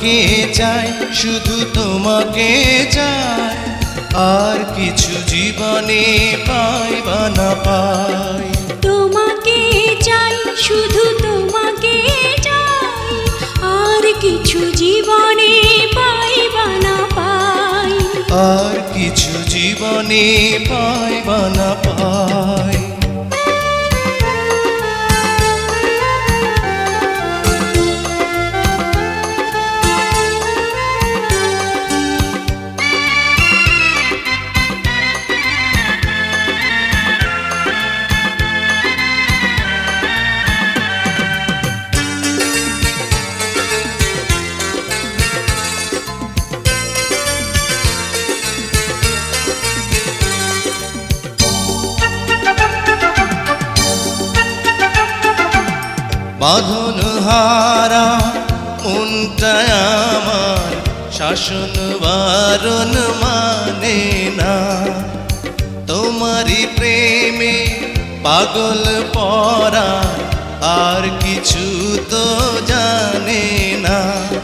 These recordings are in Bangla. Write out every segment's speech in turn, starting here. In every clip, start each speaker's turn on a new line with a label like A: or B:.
A: তোমাকে চাই, শুধু তোমাকে চাই, আর কিছু জীবনে পাই বা না পাই।
B: তোমাকে চাই, শুধু তোমাকে চাই, আর কিছু জীবনে পাই বা না পাই।
A: আর কিছু জীবনে পাই বা না পাই। বাঁধন হারা মনটা আমার শাসন বারণ মানে না। তোমারই প্রেমে পাগল পরা, আর কিছু তো জানে না।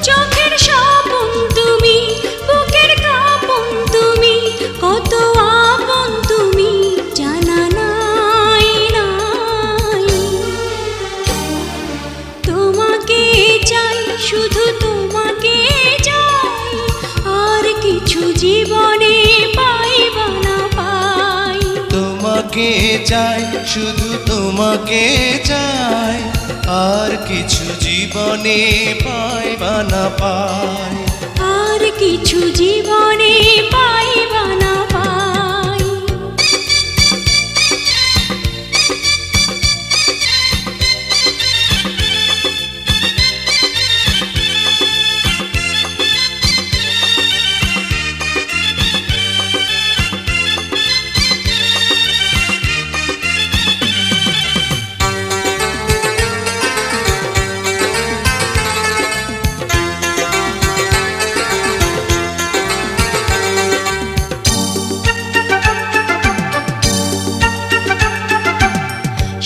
B: চোখের স্বপন তুমি, বুকের কাঁপন তুমি, কত আপন তুমি জানা নাই নাই। তোমাকে চাই, শুধু তোমাকে চাই, আর কিছু জীবনে পাই বা না পাই।
A: তোমাকে চাই, শুধু তোমাকে চাই, আর কিছু জীবনে পাই বা না পাই।
B: আর কিছু জীবনে পাই বা না পাই।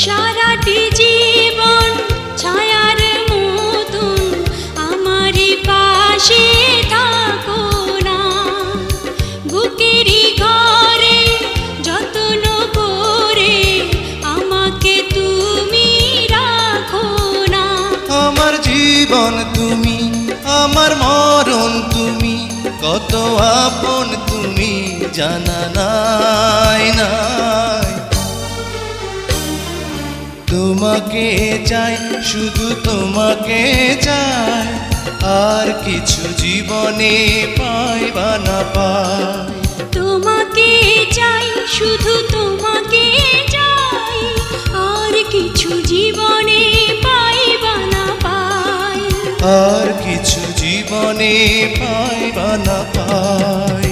B: সারাটি জীবন ছায়ার মতন আমারই পাশে থাকো না। বুকেরই ঘরে যত্ন করে আমাকে তুমি রাখো না।
A: আমার জীবন তুমি, আমার মরণ তুমি, কত আপন তুমি জানা নাই নাই। তোমাকে চাই, শুধু তোমাকে চাই, আর কিছু জীবনে পাই বা না পাই।
B: তোমাকে চাই, শুধু তোমাকে চাই, আর কিছু জীবনে পাই বা না পাই।
A: আর কিছু জীবনে পাই বা না পাই।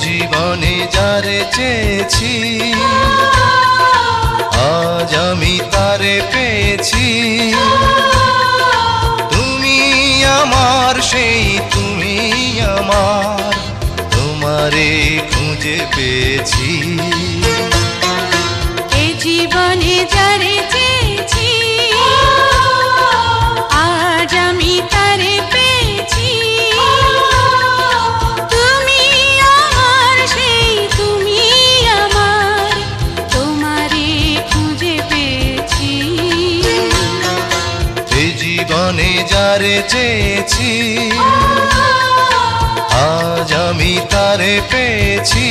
A: জীবনে যারে চেয়েছি, আজ আমি তারে পেয়েছি। তুমি আমার সেই, তুমি আমার, তোমারে খুঁজে পেয়েছি।
B: এ জীবনে যারে চেয়েছি, আজ আমি তারে পেয়েছি। তুমি আমার সেই, তুমি আমার, তোমারে খুঁজে পেয়েছি।
A: যারে চেয়েছি আজ আমি তারে পেয়েছি।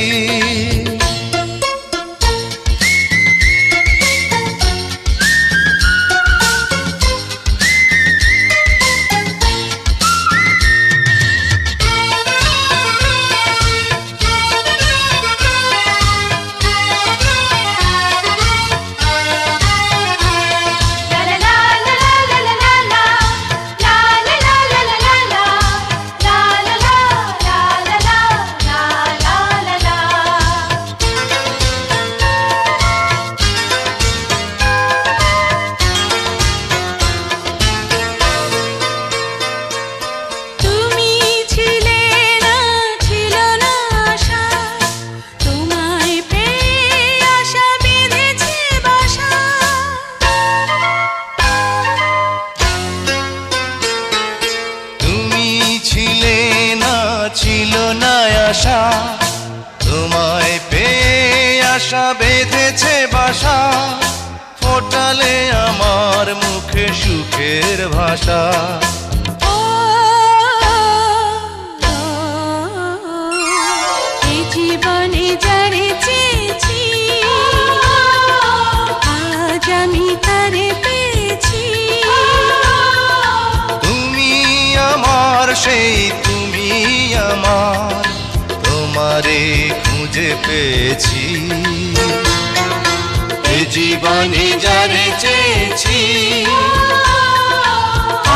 A: আশা তোমায় পেয়ে আশা বেঁধেছে বাসা, ফোটালে আমার মুখে সুখের ভাষা।
B: এই জীবনে যারে চেয়েছি আজ আমি তারে পেয়েছি।
A: তুমি আমার সেই তুমি আমার, তোমারে খুঁজে পেয়েছি। এ জীবনে যারে চেয়েছি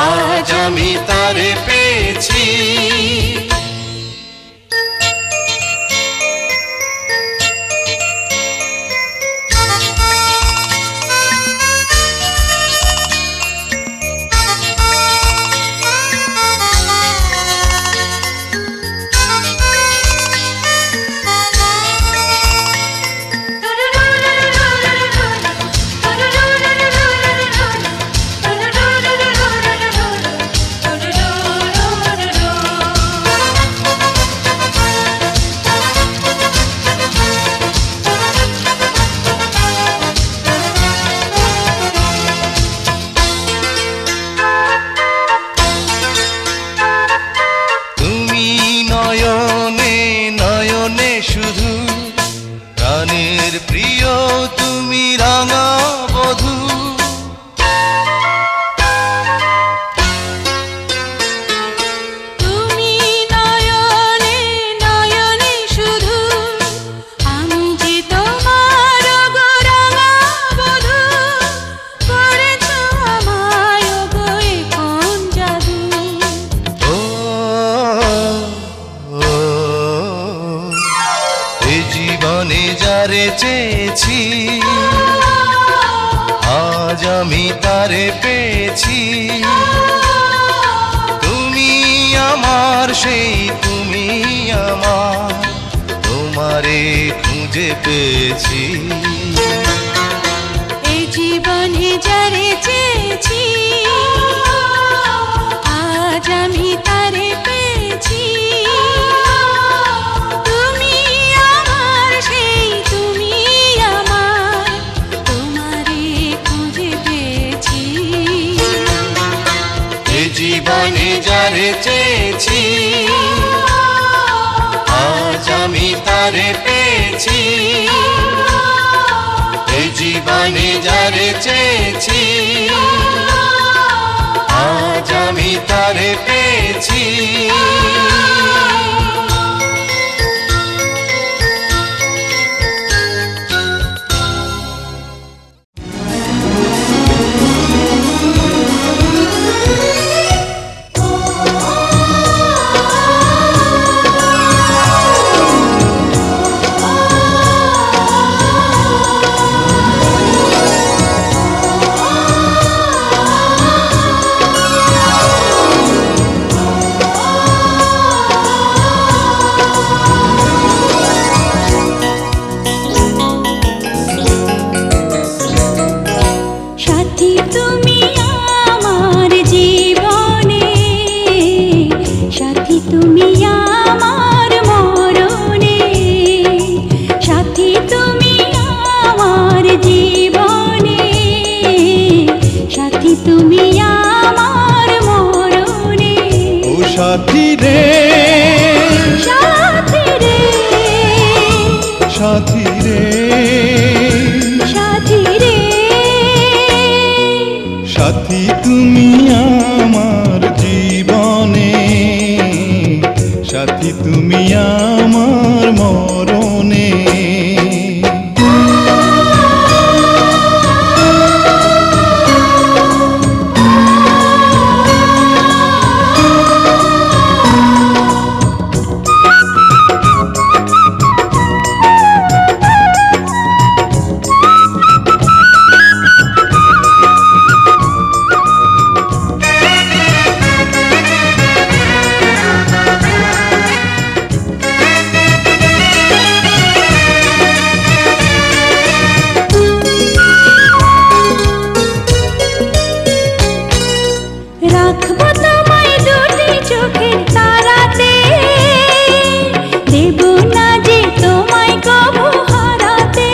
A: আজ আমি তারে পেয়েছি। প্রাণের প্রিয় তুমি রাঙা বধূ,
B: তুমি নয়নে নয়নে শুধু, আমি যে তোমার গো রাঙা বধূ। করেছো আমায় গো এ কোন জাদু।
A: এ জীবনে যারে চেয়েছি আজ আমি তারে পেয়েছি। তুমি আমার সেই তুমি আমার, তোমারে খুঁজে পেয়েছি।
B: এ জীবনে যারে চেয়েছি আজ আমি তারে পেয়েছি। তুমি আমার সেই তুমি আমার, তোমারে খুঁজে পেয়েছি।
A: এ জীবনে যারে চেয়েছি আজ আমি তারে পেয়েছি। এ জীবনে যারে চেয়েছি আজ আমি তারে পেয়েছি।
C: সাথী রে,
B: সাথী রে,
C: সাথী রে,
B: সাথী রে,
C: সাথী তুমি আমার জীবনে, সাথী তুমি আমার মরণে।
B: রাখবো তোমায় দুটি চোখের তারাতে, দেব না যে তোমায় কবু হারাতে।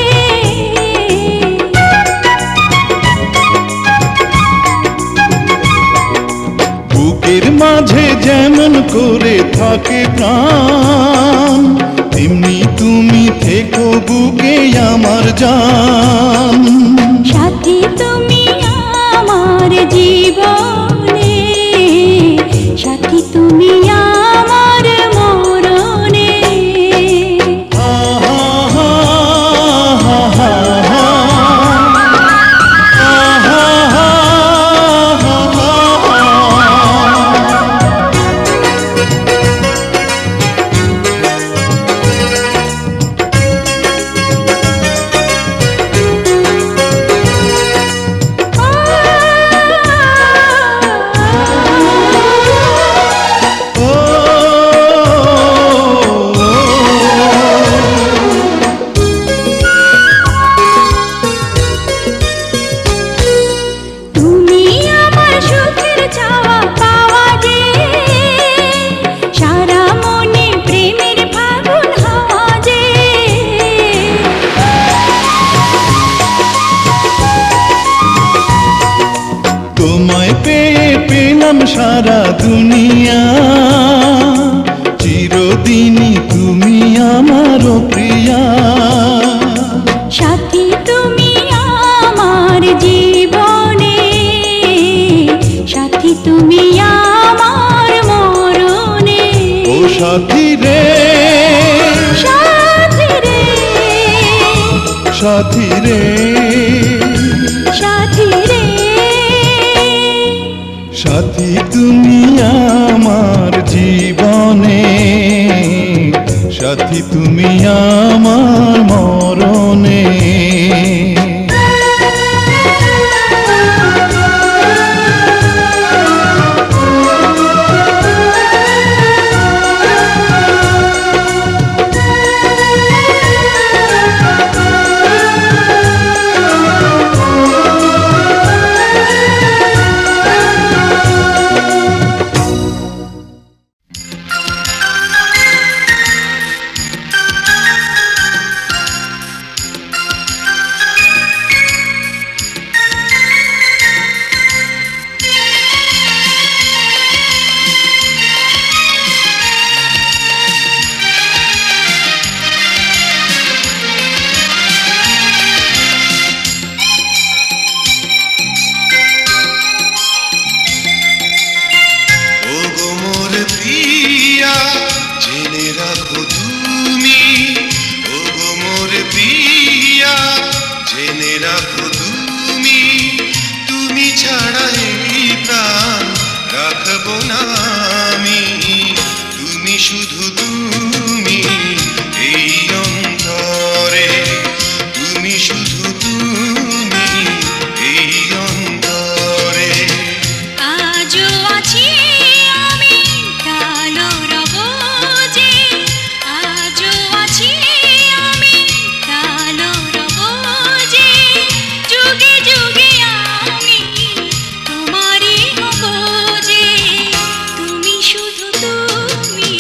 C: বুকের মাঝে যেমন করে থাকে প্রাণ, তেমনি তুমি থেকো বুকে আমার জান।
B: সাথী তুমি আমার জীবনে, সাথী তুমি আমার মরণে। তুমি আমার সুখের চাওয়া পাওয়া যে, সারা মনে প্রেমের ফাগুন হাওয়া যে।
C: তোমায় পেয়ে পেলাম সারা দুনিয়া, চিরদিনই তুমি আমার প্রিয়া।
B: সাথী তুমি আমার জীবনে, সাথী তুমি আমার মরণে।
C: ও সাথী রে,
B: সাথী রে,
C: সাথী রে,
B: সাথী রে,
C: সাথী তুমি আমার জীবনে, সাথী তুমি আমার মরণে।
A: ওগো মোর প্রিয়া জেনে রাখো তুমি, ওগো মোর প্রিয়া জেনে রাখো তুমি, তুমি ছাড়া এই প্রাণ রাখবো না আমি। তুমি শুধু তুমি এই অন্তরে, তুমি শুধু তুমি এই অন্তরে।
B: আজও আছি আমি, কালো রব যে। আজও আছি আমি, কালো রব যে। যুগে যুগে আমি তোমারই হব যে। তুমি শুধু তুমি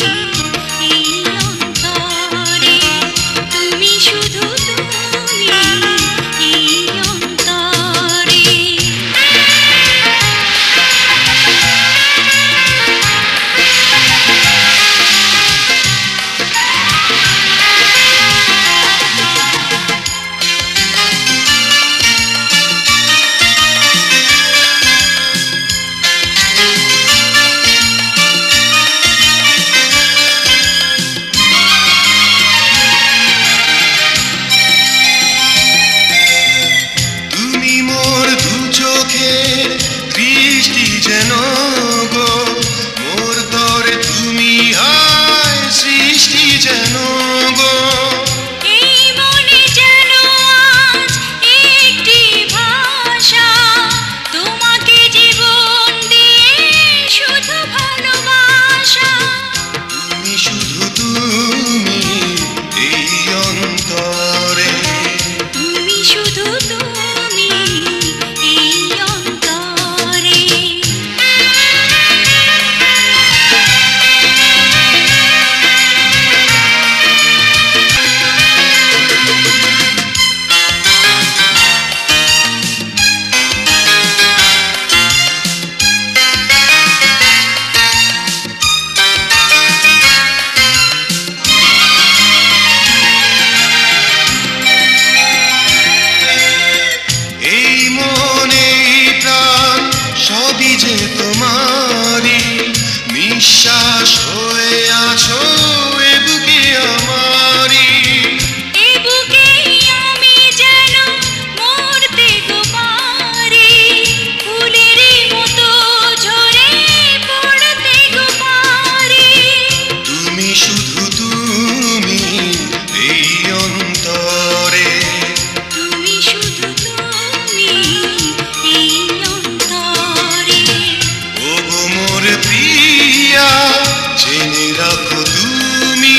A: জেনে রাখো তুমি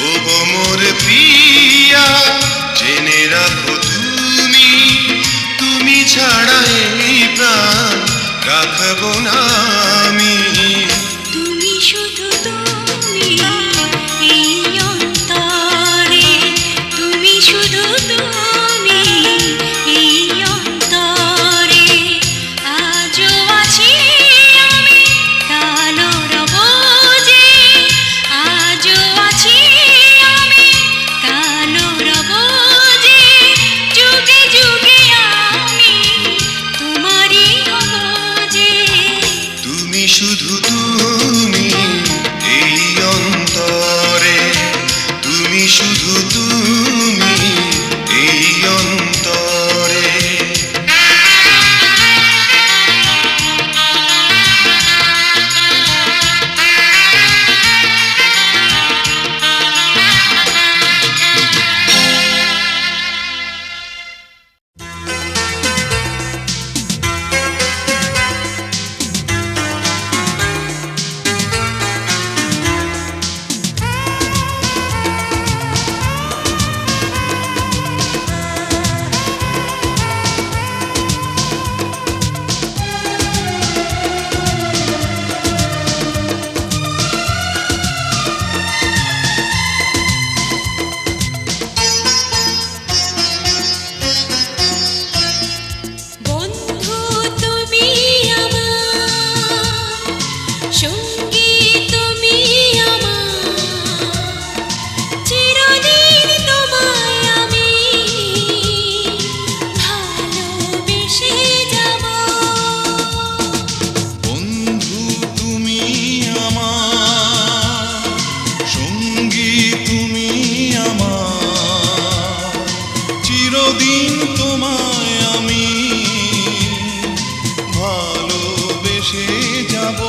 A: ওগো মোর প্রিয়া জেনে রাখো তুমি তুমি ছাড়া এই প্রাণ রাখবো না আমি
B: তুমি শুধু তুমি এই অন্তরে তুমি শুধু তুমি এই অন্তরে আজও আছি আমি কালো রব যে আজও আছি আমি কালো রব যে যুগে যুগে আমি তোমারই হব যে
A: তুমি শুধু তুমি এই অন্তরে তুমি শুধু তুমি এই অন্তরে
B: বন্ধু তুমি আমার সঙ্গী তুমি আমার চিরদিন তোমায় আমি ভালোবেসে যাব
C: বন্ধু তুমি আমার সঙ্গী তুমি আমার চিরদিন তোমায় আমি ভালোবেসে যাব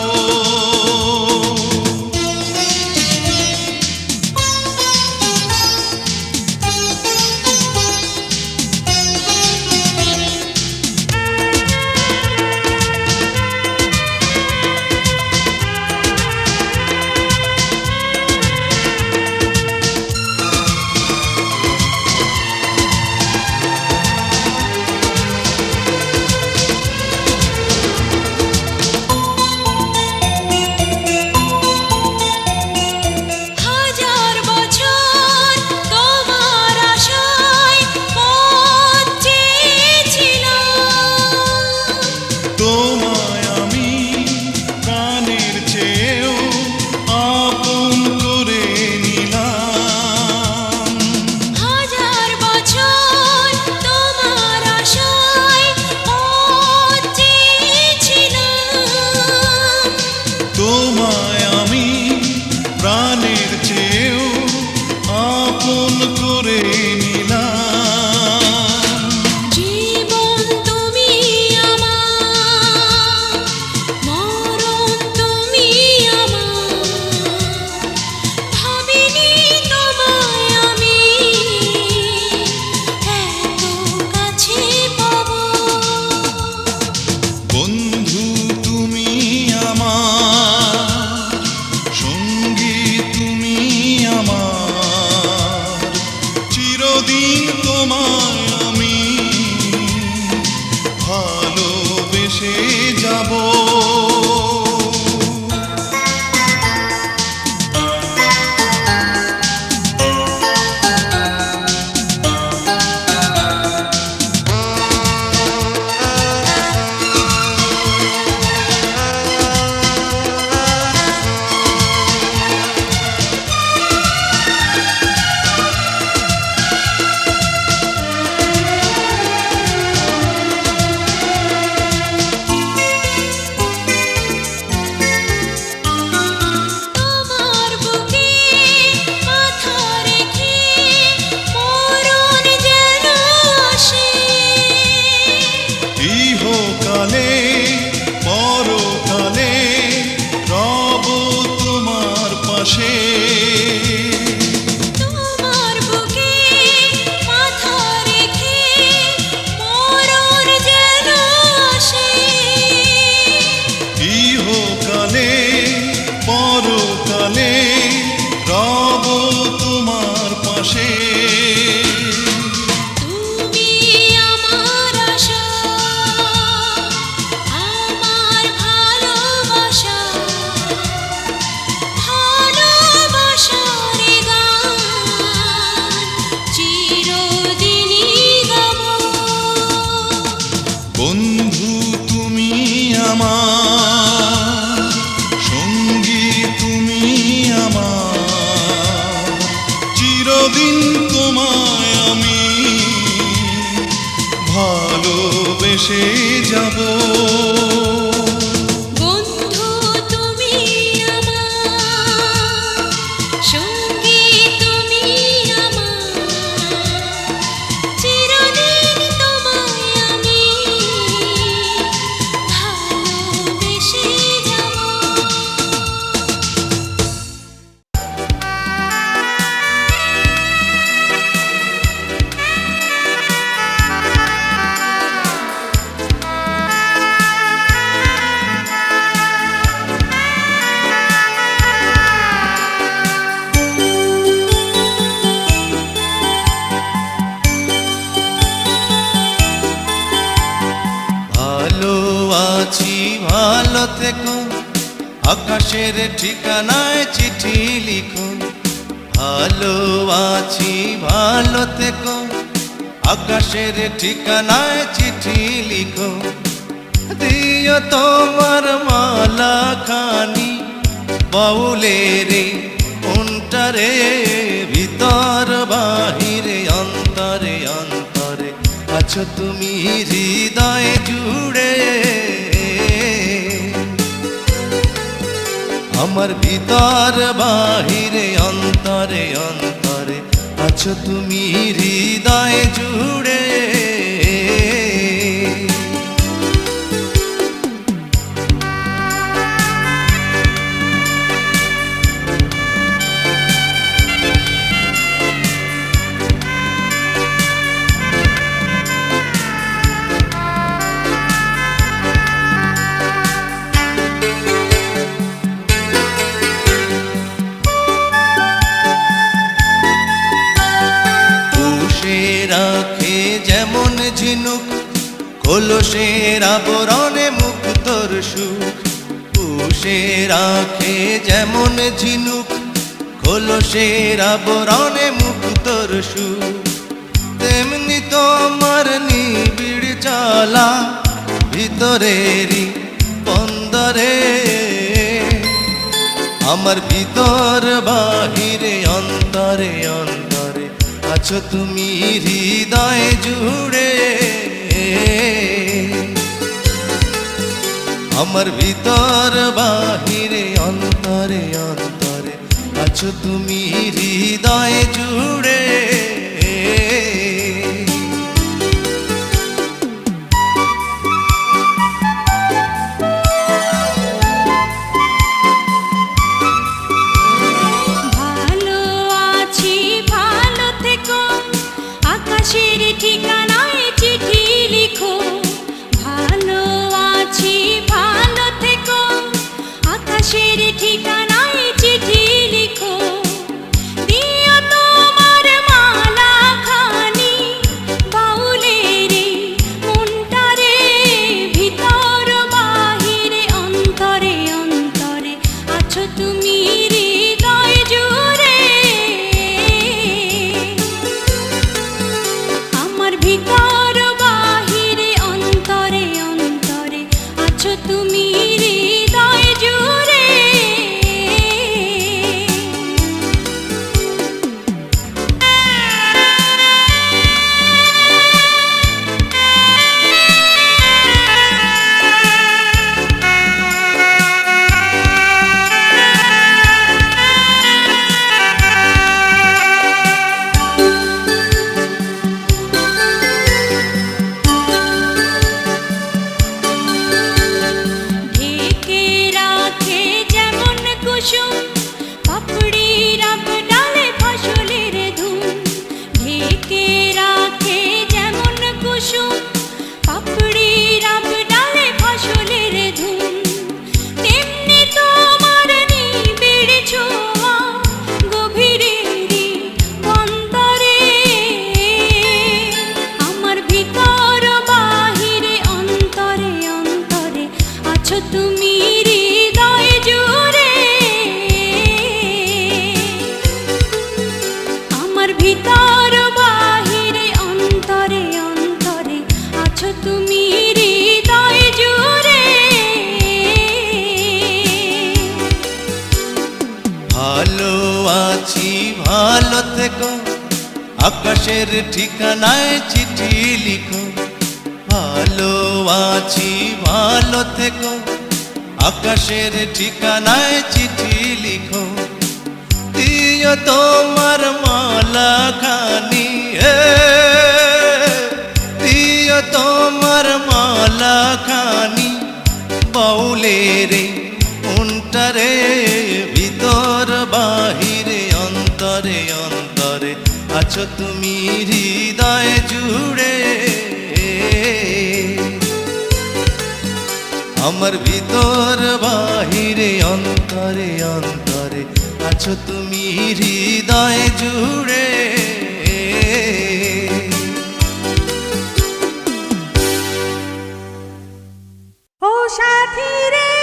B: হাজার বছর তোমার আশায় পথ চেয়েছিলাম
C: তোমায় আমি প্রাণের চেয়েও আপন করে নিলাম
B: হাজার বছর তোমার আশায় পথ চেয়েছিলাম
C: তোমায় আমি প্রাণের চেয়েও আপন করে নিলাম
B: জীবন তুমি আমার মরণ তুমি আমার ভাবিনি তোমায় আমি এত কাছে পাবো
C: বন্ধু তুমি আমার ভেসে যাব।
B: বন্ধু তুমি আমার, সঙ্গী তুমি আমার, চিরদিন তোমায় আমি ভালোবেসে যাব।
D: ভালো আছি ভালো থেকো, আকাশের ঠিকানায় চিঠি লিখো। ভালো আছি ভালো থেকো, আকাশের ঠিকানায় চিঠি লিখো। দিও তোমার মালা খানি বাউলের অন্তরে, ভিতর বাহিরে অন্তরে অন্তরে আছো তুমি হৃদয় জুড়ে। আমার ভিতর বাহিরে অন্তরে অন্তরে আছো তুমি হৃদয় জুড়ে। পুষে রাখে যেমন ঝিনুক, কলসের আবরণে মুক্তর সুখ। পুষে রাখে যেমন ঝিনুক, কলসের আবরণে মুক্তর সুখ। তেমনি তোমার নিবিড় চলা ভিতরেরই বন্দরে, আমার ভিতর বাহিরে অন্তরে অন্তরে আছো তুমি হৃদয় জুড়ে। আমার ভিতর বাহিরে অন্তরে অন্তরে আছো তুমি হৃদয় জুড়ে।
B: ভালো আছি ভালো থেকো, আকাশের ঠিকানায় চিঠি লিখো। ভালো আছি ভালো থেকো, আকাশের ঠিকানায় চিঠি লিখো। দিও তোমার মালা খানি বাউলের মনটারে, ভিতর বাহিরে অন্তরে অন্তরে আছো তুমি হৃদয় জুড়ে। আমার ভিতর বাহিরে অন্তরে অন্তরে আছো তুমি হৃদয় জুড়ে। ঢেকে রাখে যেমন কুসুম, পাপড়ির ডালে ফসলের ধুম। ঢেকে রাখে যেমন কুসুম, পাপড়ির ডালে ফসলের ধুম। তেমনি তোমার নিবিড় ছোঁয়া গভীরেরই অন্তরে, আমার ভিতর বাহিরে অন্তরে অন্তরে আছো তুমি হৃদয় জুড়ে। আমার ভিতর বাহিরে অন্তরে অন্তরে আছো তুমি হৃদয় জুড়ে।
D: ভালো আছি ভালো থেকো, আকাশের ঠিকানায় চিঠি লিখো। ভালো আছি ভালো থেকো, আকাশের ঠিকানায় চিঠি লিখো, দিও তোমার মালা খানি, দিও তোমার মালা খানি, বাউলের মনটারে ভিতর বাহিরে অন্তরে অন্তরে আছো তুমি হৃদয় জুড়ে, আমার ভিতর বাহিরে অন্তরে অন্তরে আছো তুমি হৃদয় জুড়ে।
B: ও সাথী রে,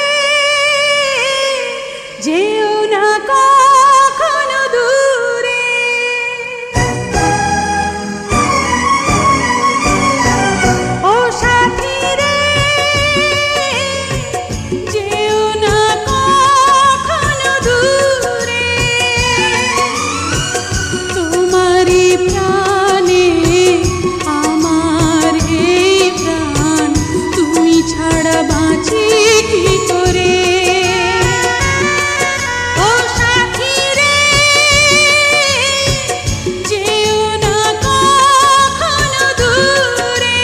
B: যেও না কখনো দূরে। ও সাথী রে, যেও না কখনো দূরে। তোমারই প্রাণে আমার এই প্রাণ, তুমি ছাড়া বাঁচি কি করে। ও সাথী রে, যেও না কখনো দূরে।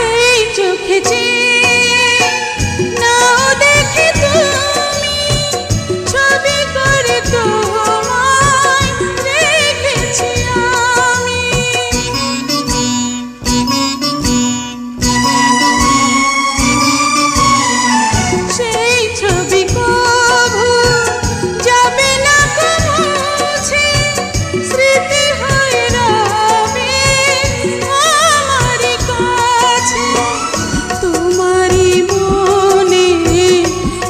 B: এই চোখে চেয়ে নাও দেখে তুমি, ছবি করে তোমায় রেখেছি আমি। সেই ছবি কভু যাবে না কো মুছে, স্মৃতি হয়ে রবে আমারই কাছে। তোমারই মনে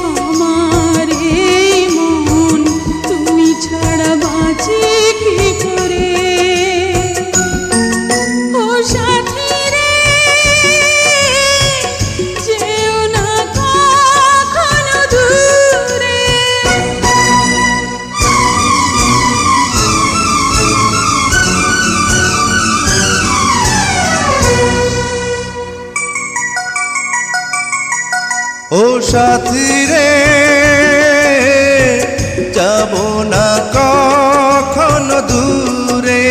B: আমার এই মন, তুমি ছাড়া বাঁচি কি করে। ও সাথী রে, যেও না কখনো দূরে।
D: ও সাথী রে, যাব না কখনো দূরে।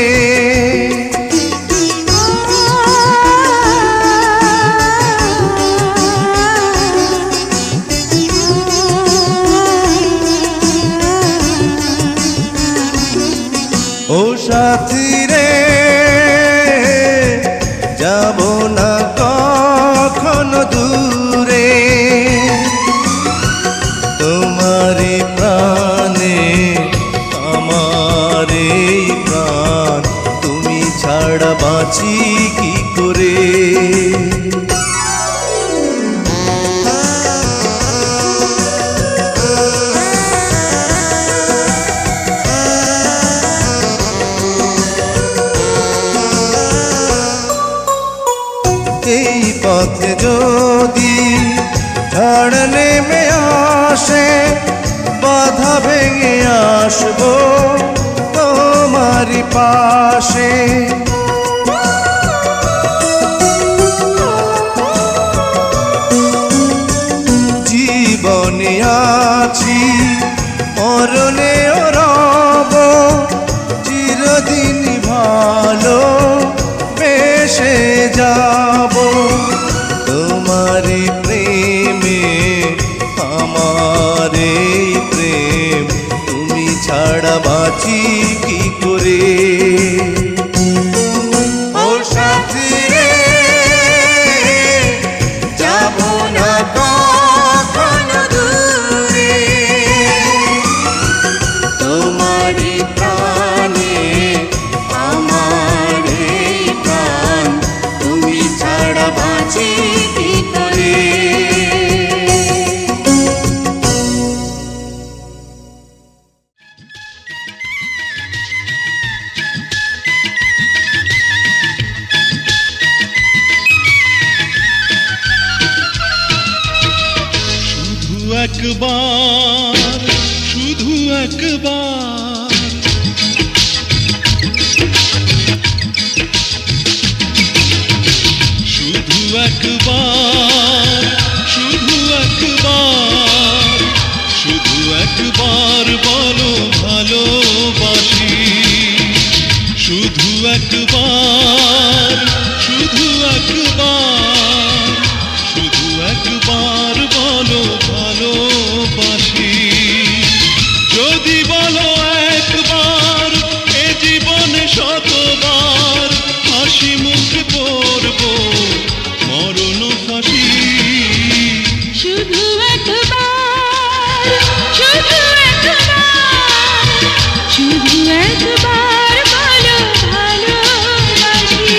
D: ও সাথী রে, যাব না কখনো দূরে, তোমারি প্রাণে আমার এই প্রাণ, তুমি ছাড়া বাঁচি কি করে। এই পথে যদি ঝড় নেমে আসে, বাধা ভেঙে আসবো তোমারি পাশে। জীবনে আছি মরণেও রব, চিরদিন ভালো বেসে যাব। তোমারি প্রেমে আমার এই প্রেম, তুমি ছাড়া বাঁচি কি করে। ও সাথী রে, যাব না কখনো দূরে। বাঁচি কি করে।
C: শুধু একবার, শুধু একবার, শুধু একবার, শুধু একবার, শুধু একবার বলো ভালোবাসি। শুধু একবার, শুধু একবার, শুধু একবার বলো ভালোবাসি। যদি বলো একবার, এ জীবনে শতবার হাসি মুখে পড়ব মরণ ফাঁসি।
B: শুধু একবার, শুধু একবার, শুধু একবার বলো ভালোবাসি।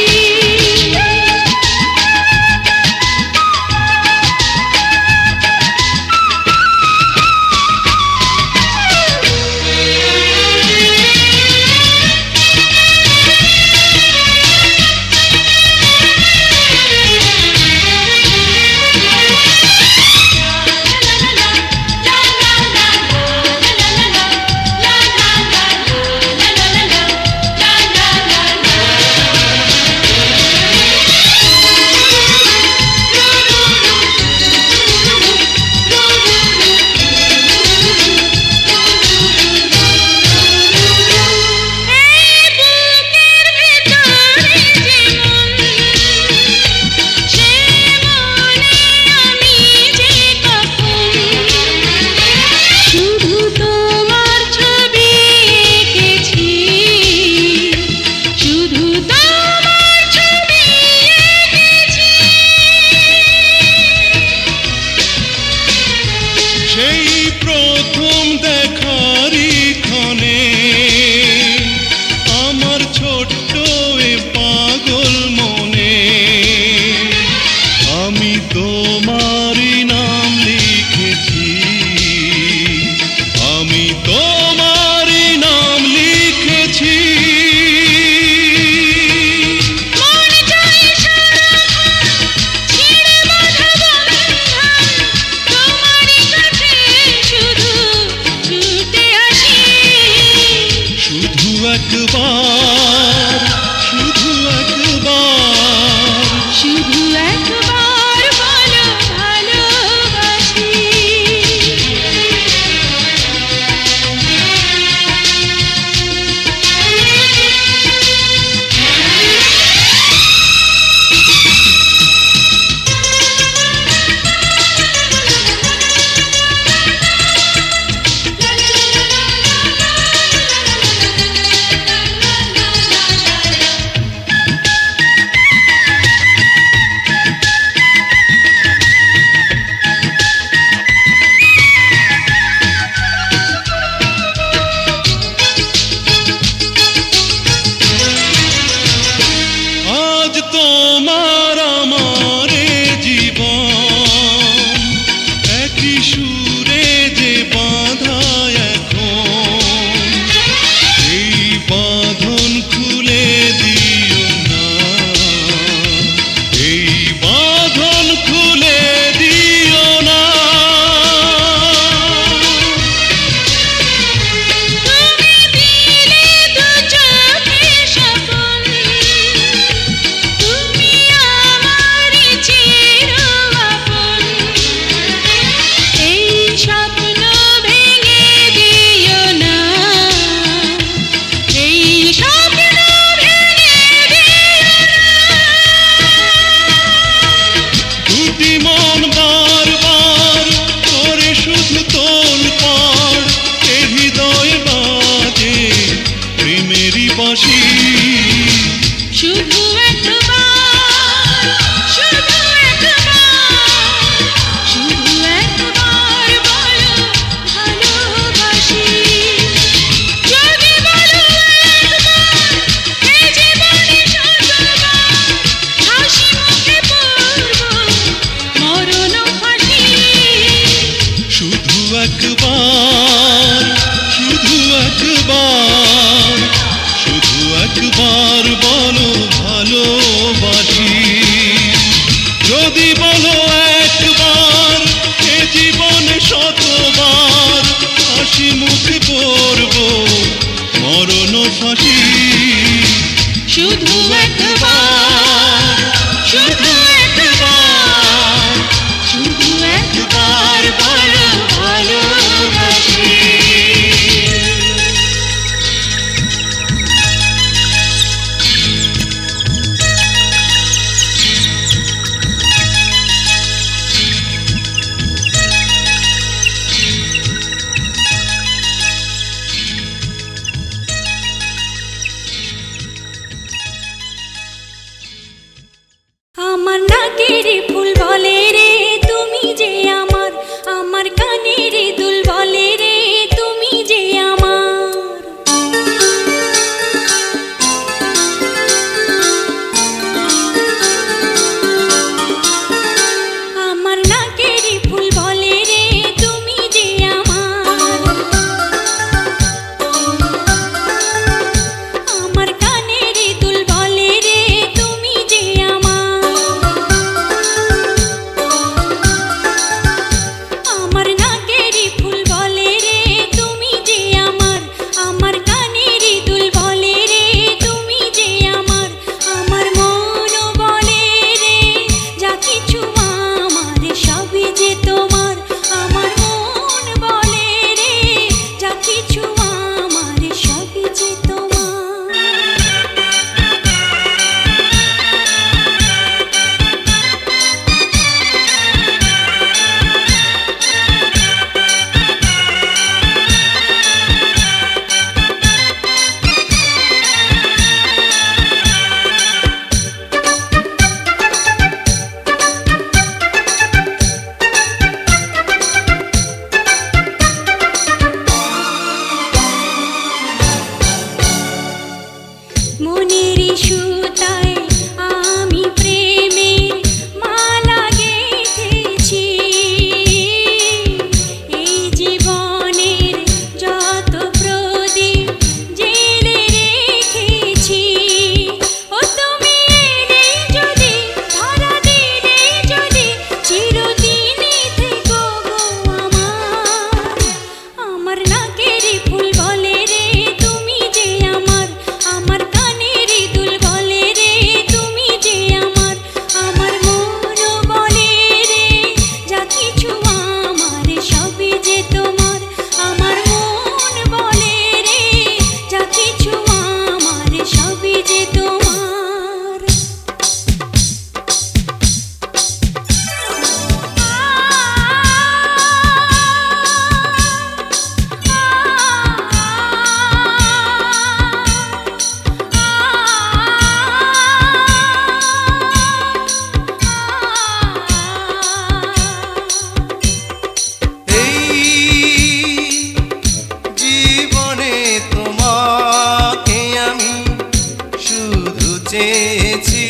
D: চেয়েছি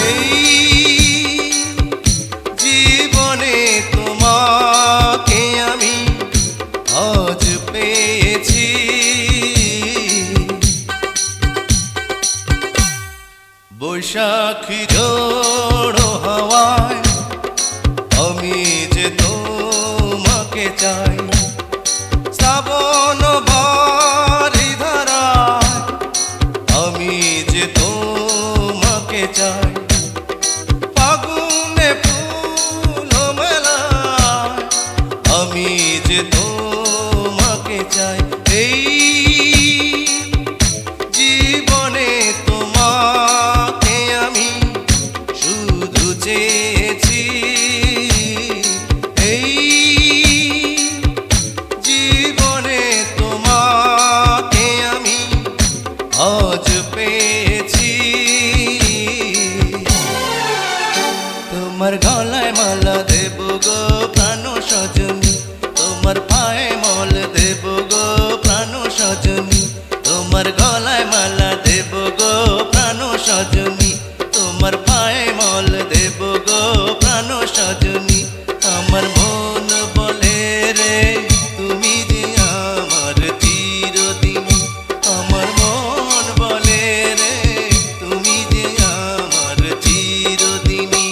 D: এই জীবনে তোমাকে আমি আজ পেয়েছি। বৈশাখী ঝড়ো হাওয়ায় আমি যে তোমাকে চাই, শ্রাবণ বারি ধারায় আমি যে তোমাকে চাই, ফাগুনে ফুল মেলায় আমি যে তোমাকে চাই। এই জীবনে তোমাকে আমি শুধু চেয়েছি এই জীবনে তোমাকে আমি আজ পেয়েছি। তোমার গলায় মালা দেব গো প্রাণ সজনী, তোমার পায়ে মল দেব গো প্রাণ সজনী, তোমার গলায় মালা দেব গো প্রাণ সজনী, তোমার পায়ে মল দেব গো প্রাণ সজনী। আমার মন বলে রে তুমি যে আমার চিরদিনী, আমার মন বলে রে তুমি যে আমার চিরদিনী।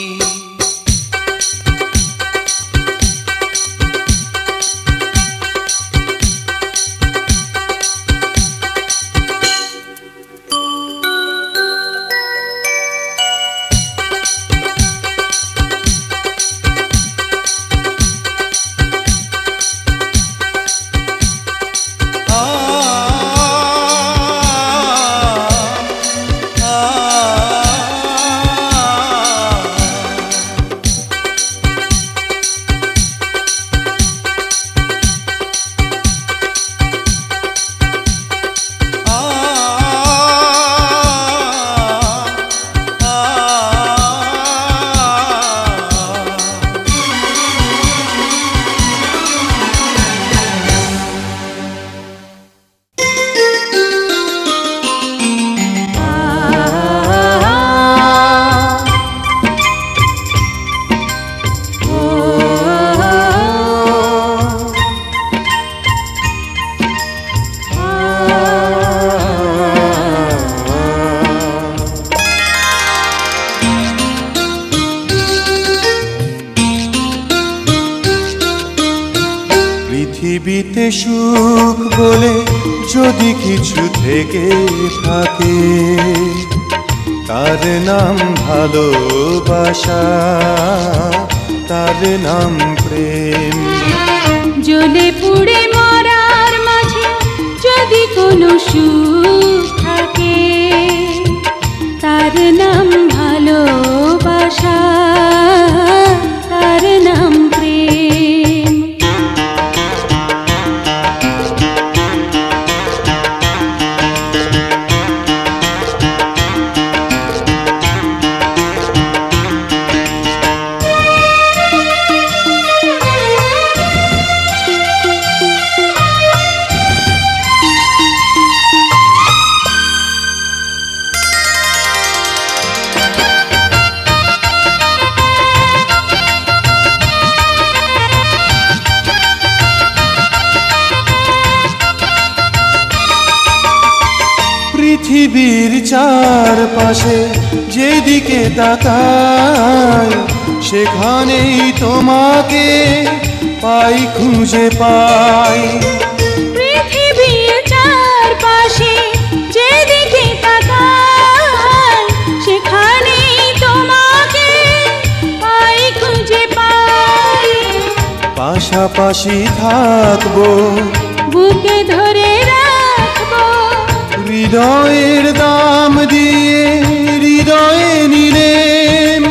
D: পৃথিবীতে সুখ বলে যদি কিছু থেকে থাকে, তার নাম ভালোবাসা, তার নাম প্রেম।
B: জ্বলে পুড়ে মরার মাঝে যদি কোনো সুখ থাকে, তার নাম ভালোবাসা, তার নাম প্রেম।
D: পৃথিবীর চারপাশে যেদিকে তাকাই, সেখানেই তোমাকে পাই, খুঁজে পাই।
B: পৃথিবীর চারপাশে যেদিকে তাকাই, সেখানেই তোমাকে পাই, খুঁজে পাই।
D: পাশাপাশি থাকবো,
B: বুকে ধরে রাখবো,
D: হৃদয়ের দাম দিয়ে হৃদয়ে নিলেম।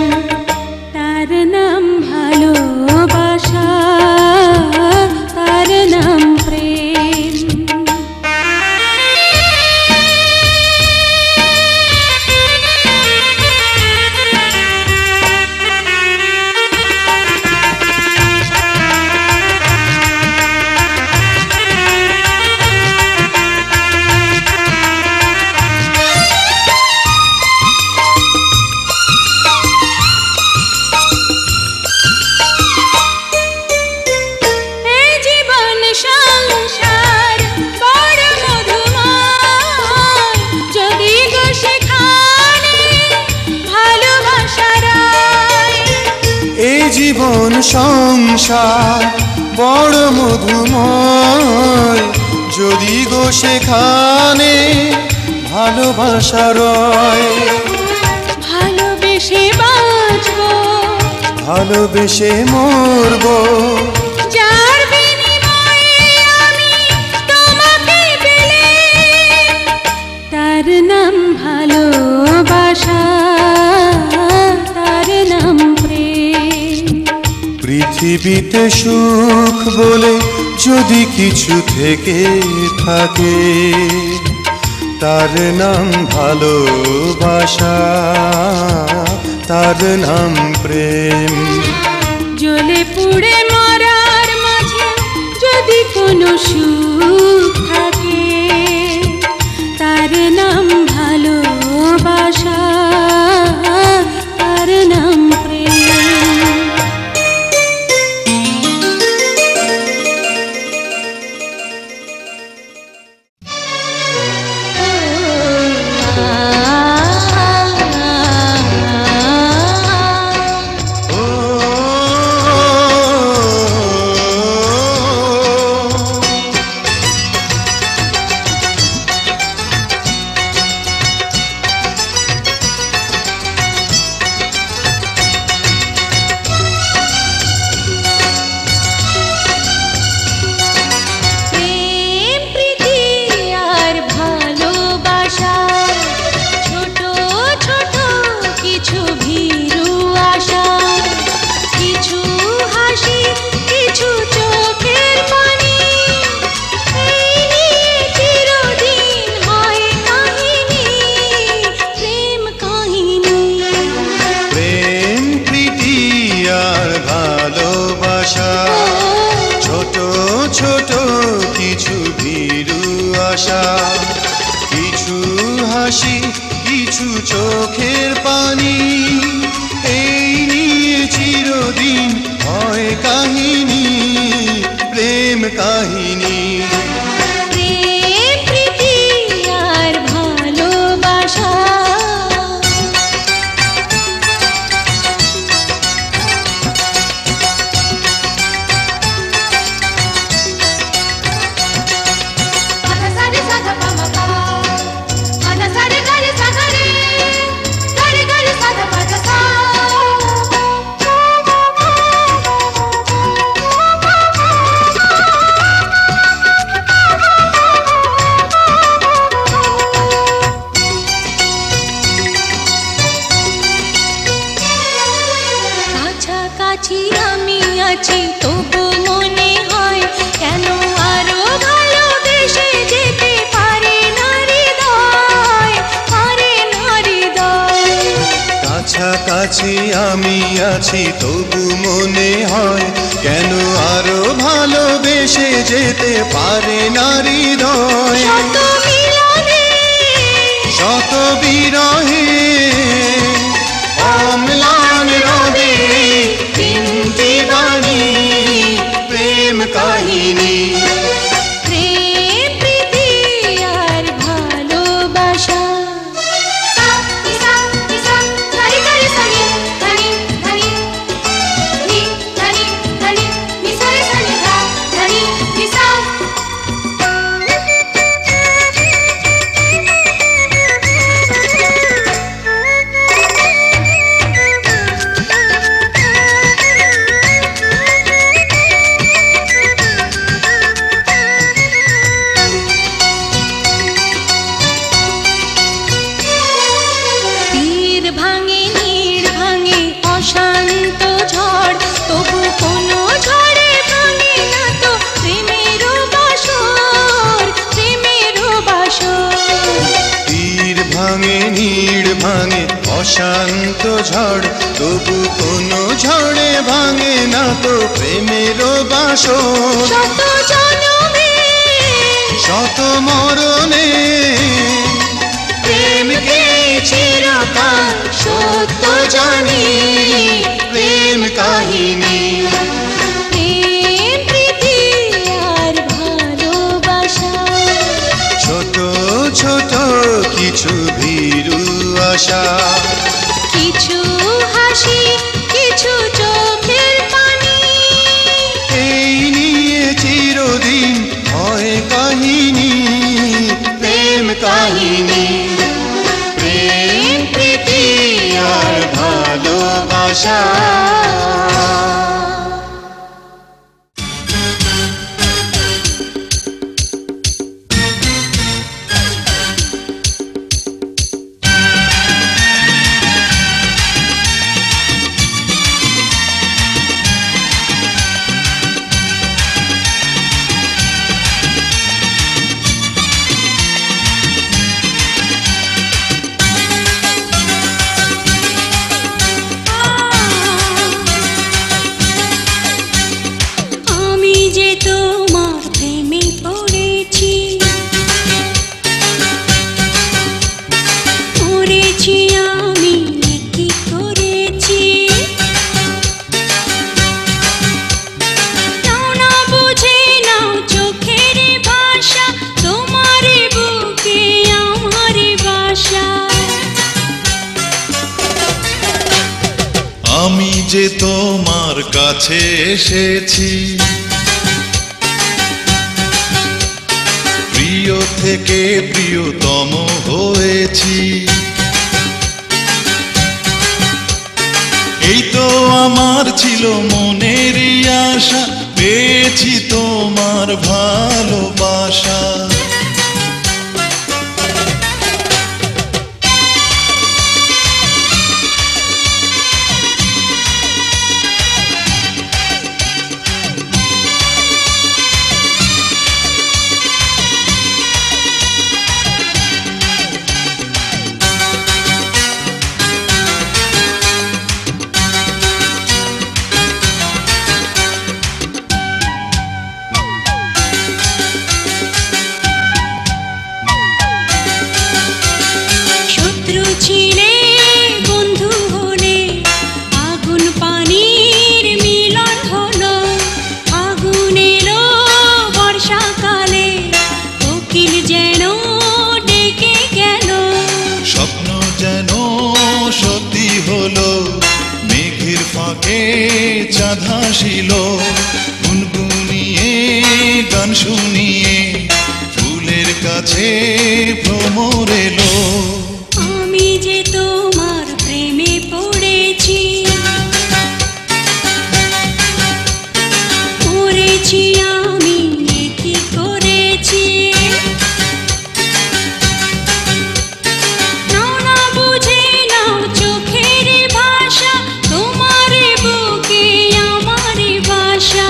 B: তার নাম ভালোবাসা, তার নাম প্রেম।
A: জীবন সংসার বড় মধুময়, যদি গো সেখানে ভালোবাসা রয়।
B: ভালোবেসে বাঁচবো,
A: ভালোবেসে মরবো,
B: যার বিনিময়ে আমি তোমাকে পেলে, তার নাম ভালোবাসা, তার নাম প্রেম।
A: পৃথিবীতে সুখ বলে যদি কিছু থেকে থাকে, তার নাম ভালোবাসা, তার নাম প্রেম।
B: জ্বলে পুড়ে মরার মাঝে যদি কোনো সুখ থাকে, তার নাম ভালোবাসা, তার নাম প্রেম। প্রেম প্রীতি আর ভালোবাসা, ছোট ছোট কিছু ভীরু আশা, কিছু হাসি কিছু চোখের পানি, এই নিয়ে চিরদিন হয় কাহিনী, প্রেম কাহিনী।
A: প্রেম প্রীতি আর ভালোবাসা, ছোট ছোট কিছু ভীরু আশা, কিছু হাসি কিছু চোখের পানি, এই নিয়ে চিরদিন হয় কাহিনী, প্রেম কাহিনী।
B: প্রেম প্রীতি আর ভালোবাসা। কাছাকাছি আমি আছি তবু মনে হয়, কেন আরো ভালোবেসে যেতে পারে না হৃদয়, পারে না হৃদয়।
A: কাছাকাছি আমি আছি তবু মনে হয়, কেন আরো ভালোবেসে যেতে পারে না হৃদয়।
B: শত মিলনে
A: শত বিরহে অম্লান রবে তিনটি বাণী, প্রেম কাহিনী।
B: প্রেম প্রীতি আর ভালোবাসা। তীর ভাঙে নীড় ভাঙে অশান্ত ঝড়, তবু কোনো ঝড়ে ভাঙে না তো প্রেমের বাসর, প্রেমের বাসর।
A: তীর ভাঙে নীড় ভাঙে অশান্ত ঝড়, তবু কোনো ঝড়ে ভাঙে না তো প্রেমের বাসর।
B: শত জনমে
A: শত মরণে প্রেমকে চিরকাল সত্য জানি, প্রেম কাহিনী।
B: প্রেম প্রীতি আর ভালোবাসা,
A: ছোট ছোট কিছু ভীরু আশা,
B: কিছু হাসি কিছু চোখের পানি,
A: ভাষা।
B: আমি যে তোমার প্রেমে পড়েছি, পড়েছি আমি কি করেছি, নাও না বুঝে নাও চোখের ভাষা, তোমার বুকে আমার বাসা।
C: আমি যে তোমার কাছে এসেছি, প্রিয় থেকে প্রিয়তম হয়েছি। এই তো আমার ছিল মনেরই আশা, পেয়েছি তোমার ভালোবাসা।
B: শত্রু ছিলে বন্ধু হলে, আগুন পানির মিলন হলো, আগুন এলো বর্ষাকালে, কোকিল যেন ডেকে গেল।
C: স্বপ্ন যেন সত্যি হলো, মেঘের ফাঁকে চাঁদ হাসিল, গুনগুনিয়ে গান শুনিয়ে ফুলের কাছে ভ্রমর এলো।
B: আমি যে তোমার প্রেমে পড়েছি, পড়েছি আমি কি করেছি, নাও না বুঝে নাও চোখের ভাষা, তোমার বুকে আমার বাসা।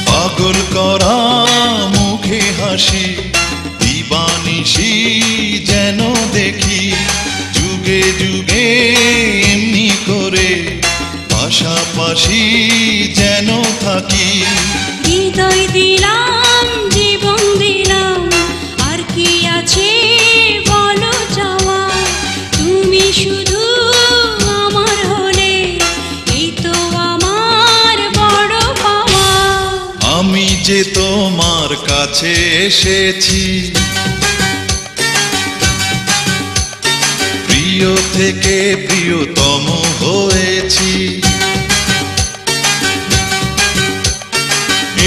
C: পাগল করা মুখে হাসি, দিবানিশি যেন দেখি, যুগে যুগে এমনি করে পাশাপাশি যেন থাকি।
B: হৃদয় দিলাম, জীবন দিলাম, আর কি আছে বলো চাওয়া, তুমি শুধু আমার হলে, এই তো আমার বড় পাওয়া।
C: আমি যে তোমার কাছে এসেছি, প্রিয় থেকে প্রিয়তম হয়েছি।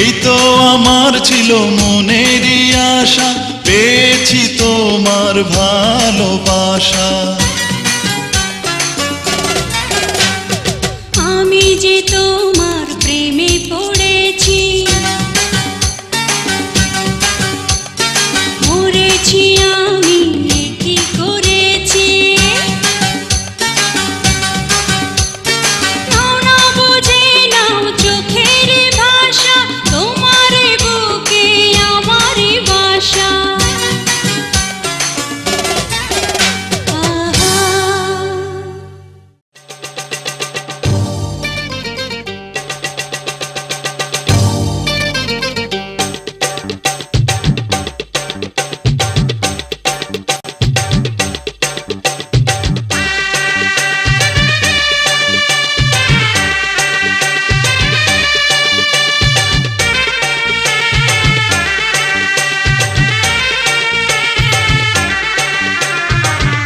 C: এই তো আমার ছিল মনেরই আশা, পেয়েছি তোমার ভালোবাসা।
B: আমি যে তোমার প্রেমে পড়েছি, মরেছি আমি কি করেছি, নাও না বুঝে নাও চোখের ভাষা, তোমার বুকে আমার বাসা। আহা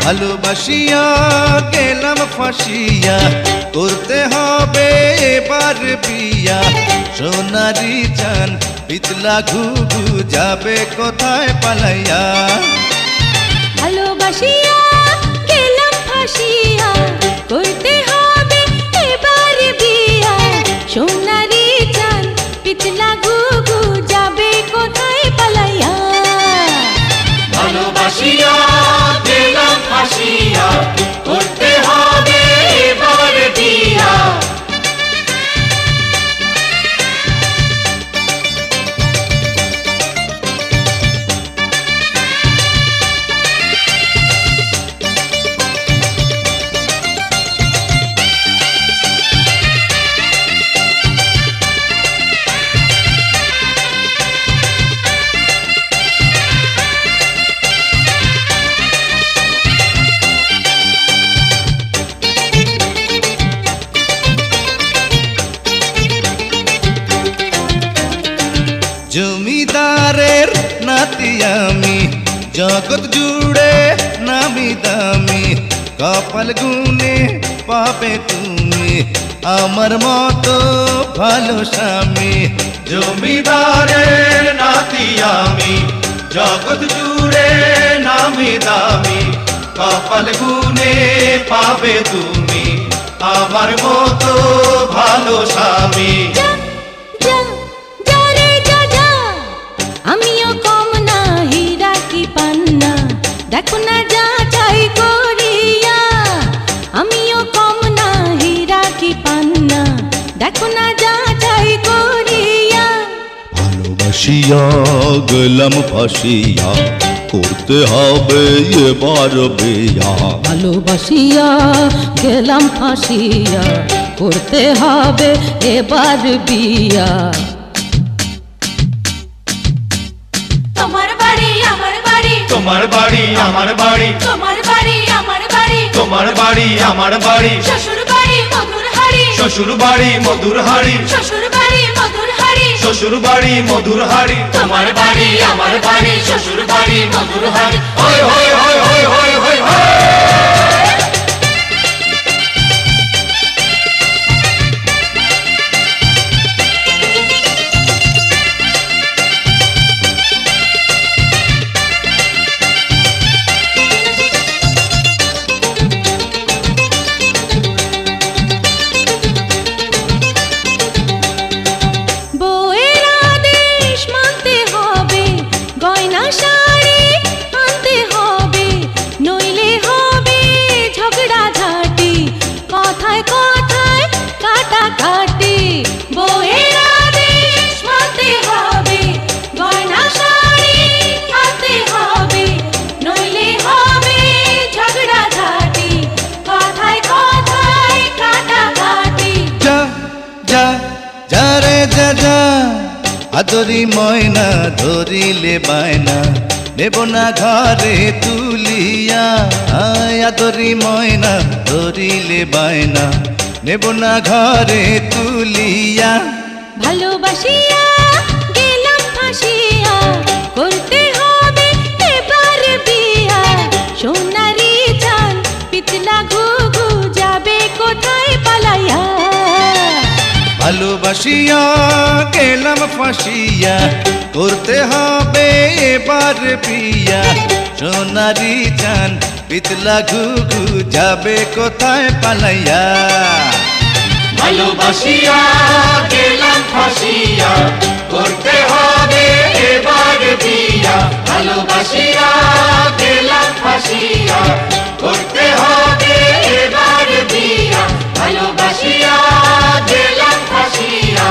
D: ভালোবাসিয়া গেলাম ফাঁসিয়া করতে হবে এবার বিয়া সোনারি চান পিতলা ঘুঘু যাবে কোথায় পালাইয়া
B: ভালোবাসিয়া গেলাম ফাঁসিয়া করতে হবে এবার বিয়া সোনারি চান পিতলা ঘুঘু যাবে কোথায় পালাইয়া
A: ভালোবাসিয়া গেলাম ফাঁসিয়া করতে হবে এবার বিয়া
D: জমিদারের নাতি আমি জগৎ জুড়ে নামি দামি কপাল গুনে পাবে তুমি আমার মতো ভালো স্বামী
A: জমিদারের নাতি আমি জগৎ জুড়ে নামি দামি কপাল গুনে পাবে তুমি আমার মতো ভালো স্বামী
B: যা যা যা রে যা যা আমিও কম না হীরা কি পান্না দেখো না যা চাই করিয়া আমিও কম না হীরা কি পান্না দেখো না যা চাই করিয়া
D: ভালোবাসিয়া গেলাম ফাঁসিয়া করতে হবে এবার বিয়া
B: ভালোবাসিয়া গেলাম ফাঁসিয়া করতে হবে এবার বিয়া তোমার বাড়ি আমার বাড়ি
A: তোমার বাড়ি আমার বাড়ি
B: তোমার বাড়ি আমার বাড়ি
A: তোমার বাড়ি আমার বাড়ি
B: শ্বশুর বাড়ি মধুর হাড়ি
A: শ্বশুর বাড়ি মধুর হাড়ি
B: শ্বশুর বাড়ি মধুর হাড়ি
A: শ্বশুর বাড়ি মধুর হাড়ি তোমার বাড়ি আমার বাড়ি শ্বশুর বাড়ি মধুর হাড়ি হয় হয় হয় হয় হয় হয় হয়
B: বউয়ের আদেশ মানতে হবে গয়না শাড়ি আনতে হবে নইলে হবে ঝগড়া ঝাঁটি কথায় কথায় কাটাকাটি বউয়ের আদেশ মানতে হবে গয়না শাড়ি আনতে হবে নইলে হবে ঝগড়া ঝাঁটি কথায় কথায় কাটাকাটি
D: যা যা যা রে যা যা আদরি ময়না ধরিলে বায়না নেব না ঘরে তুলিয়া আয় আদরি ময়না ধরিলে বায়না নেব না ঘরে তুলিয়া
B: ভালোবাসিয়া গেলাম ফাঁসিয়া করতে হবে এবার বিয়া সোনারি চান পিতলা ঘুঘু যাবে কোথায় পালাইয়া
D: ভালোবাসিয়া গেলাম ফাঁসিয়া করতে হবে এবার বিয়া সোনারি চান পিতলা ঘুঘু যাবে কোথায় পালাইয়া
A: ভালোবাসিয়া গেলাম ফাঁসিয়া করতে হবে এবার বিয়া ভালোবাসিয়া গেলাম ফাঁসিয়া করতে হবে এবার বিয়া ভালোবাসিয়া গেলাম ফাঁসিয়া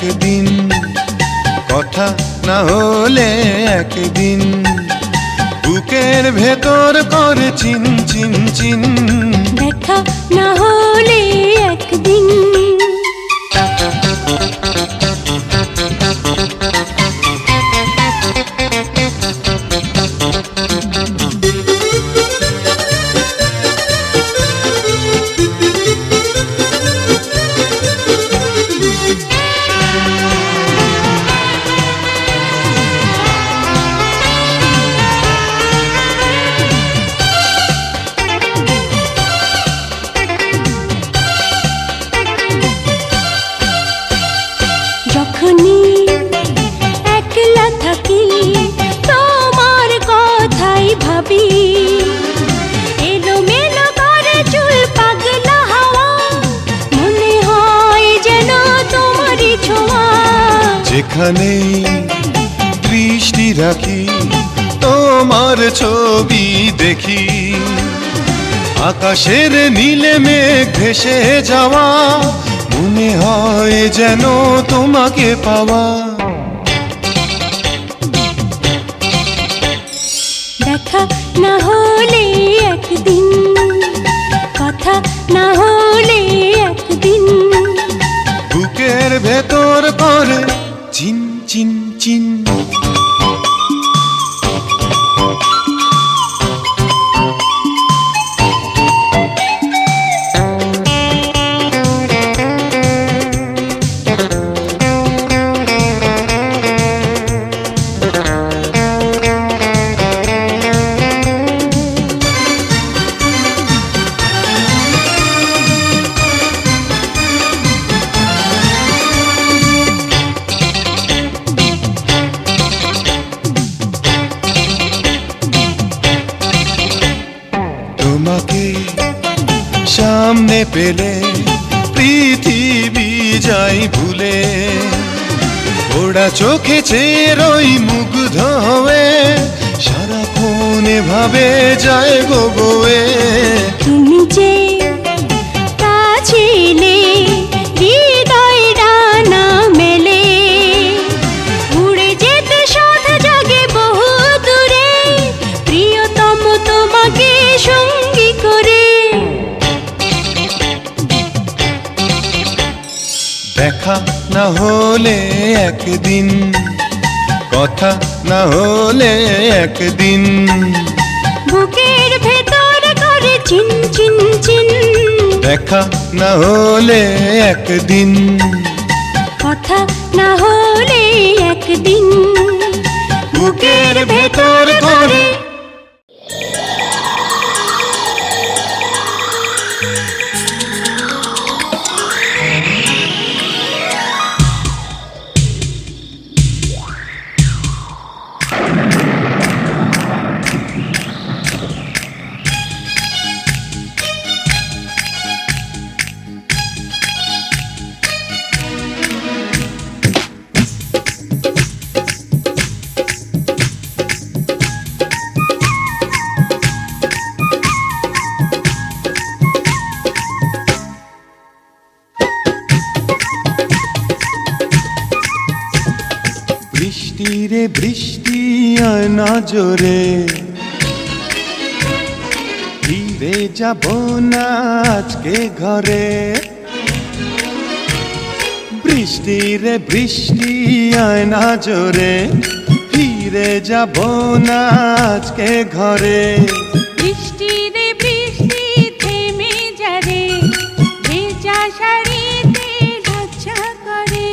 C: একদিন, কথা না হলে একদিন, বুকের ভেতর করে চিন চিন চিন।
B: দেখা না হলে একদিন। যখনই একলা থাকি তোমার কথাই ভাবি, এলোমেলো করে চুল পাগলা হাওয়া, মনে হয় যেন তোমারই ছোঁয়া।
C: যেখানেই দৃষ্টি রাখি তোমার ছবি দেখি, আকাশের নীলে মেঘ ভেসে যাওয়া, মনে হয় যেন তোমাকে পাওয়া।
B: দেখা না হলে একদিন, কথা না হলে একদিন,
C: বুকের ভেতর করে চিন চিন চিন। তোমাকে সামনে পেলে পৃথিবী যাই ভুলে, ওরা চোখে চেয়ে রই মুগ্ধ হয়ে, সারাক্ষণ ভাবে যায় গো বয়ে।
B: তুমি যে কাছিলে হৃদয় ডানা মেলে, উড়ে যেতে সাধ জাগে বহু দূরে, প্রিয়তম তোমাকে সঙ্গী করে।
C: দেখা না হলে একদিন, কথা না হলে একদিন,
B: বুকের ভেতর করে চিন চিন চিন।
C: দেখা না হলে একদিন,
B: কথা না হলে একদিন,
C: বুকের ভেতর করে। বৃষ্টি রে বৃষ্টি আয় না জোরে, ফিরে যাব না আজকে ঘরে। বৃষ্টি রে বৃষ্টি আয় না জোরে, ফিরে যাব না আজকে ঘরে।
B: বৃষ্টি রে বৃষ্টি থেমে যারে, ভেজা শাড়িতে ঢাকা করে,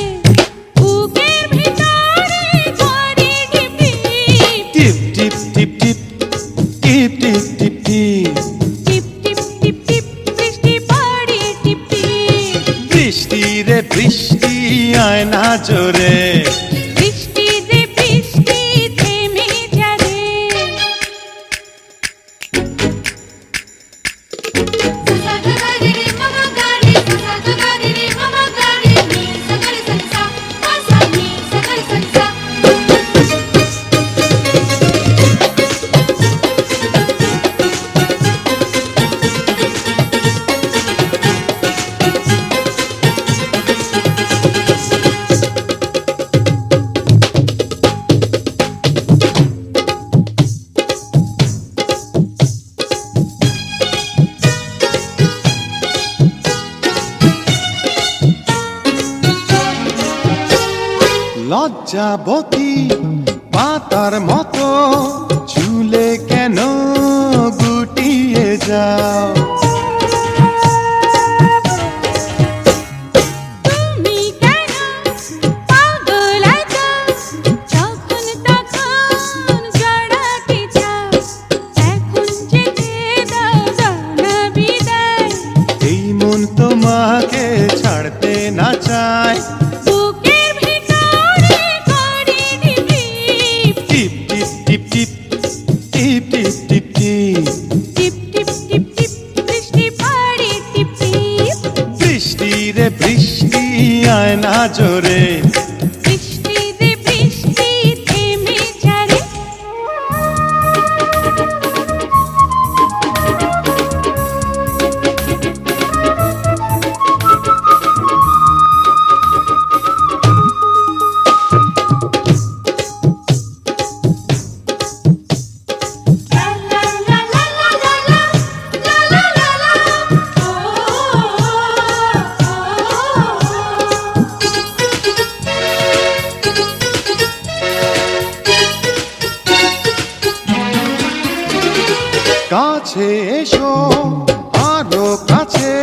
B: বুকের ভিতরে ঝরে টিপ টিপ
C: টিপ টিপ টিপ টিপ টিপ টিপ টিপ।
B: টিপ টিপ টিপ টিপ বৃষ্টি পড়ে টিপ টিপ।
C: বৃষ্টি রে বৃষ্টি আয় না জোরে,
B: বৃষ্টি রে বৃষ্টি থেমে যারে।
C: লজ্জাবতী পাতার মতো চুলে কেন গুটিয়ে যাও
B: তুমি কেন পাগল এত যখন তখন জড়াতে চাও এখন যেতে দাও জানা বিদায়
C: এই মন তোমাকে ছাড়তে না চায়
B: বুকের ভিতরে করে ঢিপ
C: টিপ টিপ টিপ টিপ টিপ টিপ টিপ টিপ
B: টিপ টিপ টিপ টিপ বৃষ্টি পড়ে টিপ টিপ
C: বৃষ্টি রে বৃষ্টি আয় না জোরে
B: বৃষ্টি রে বৃষ্টি থেমে যারে
C: কাছে এসো আরো কাছে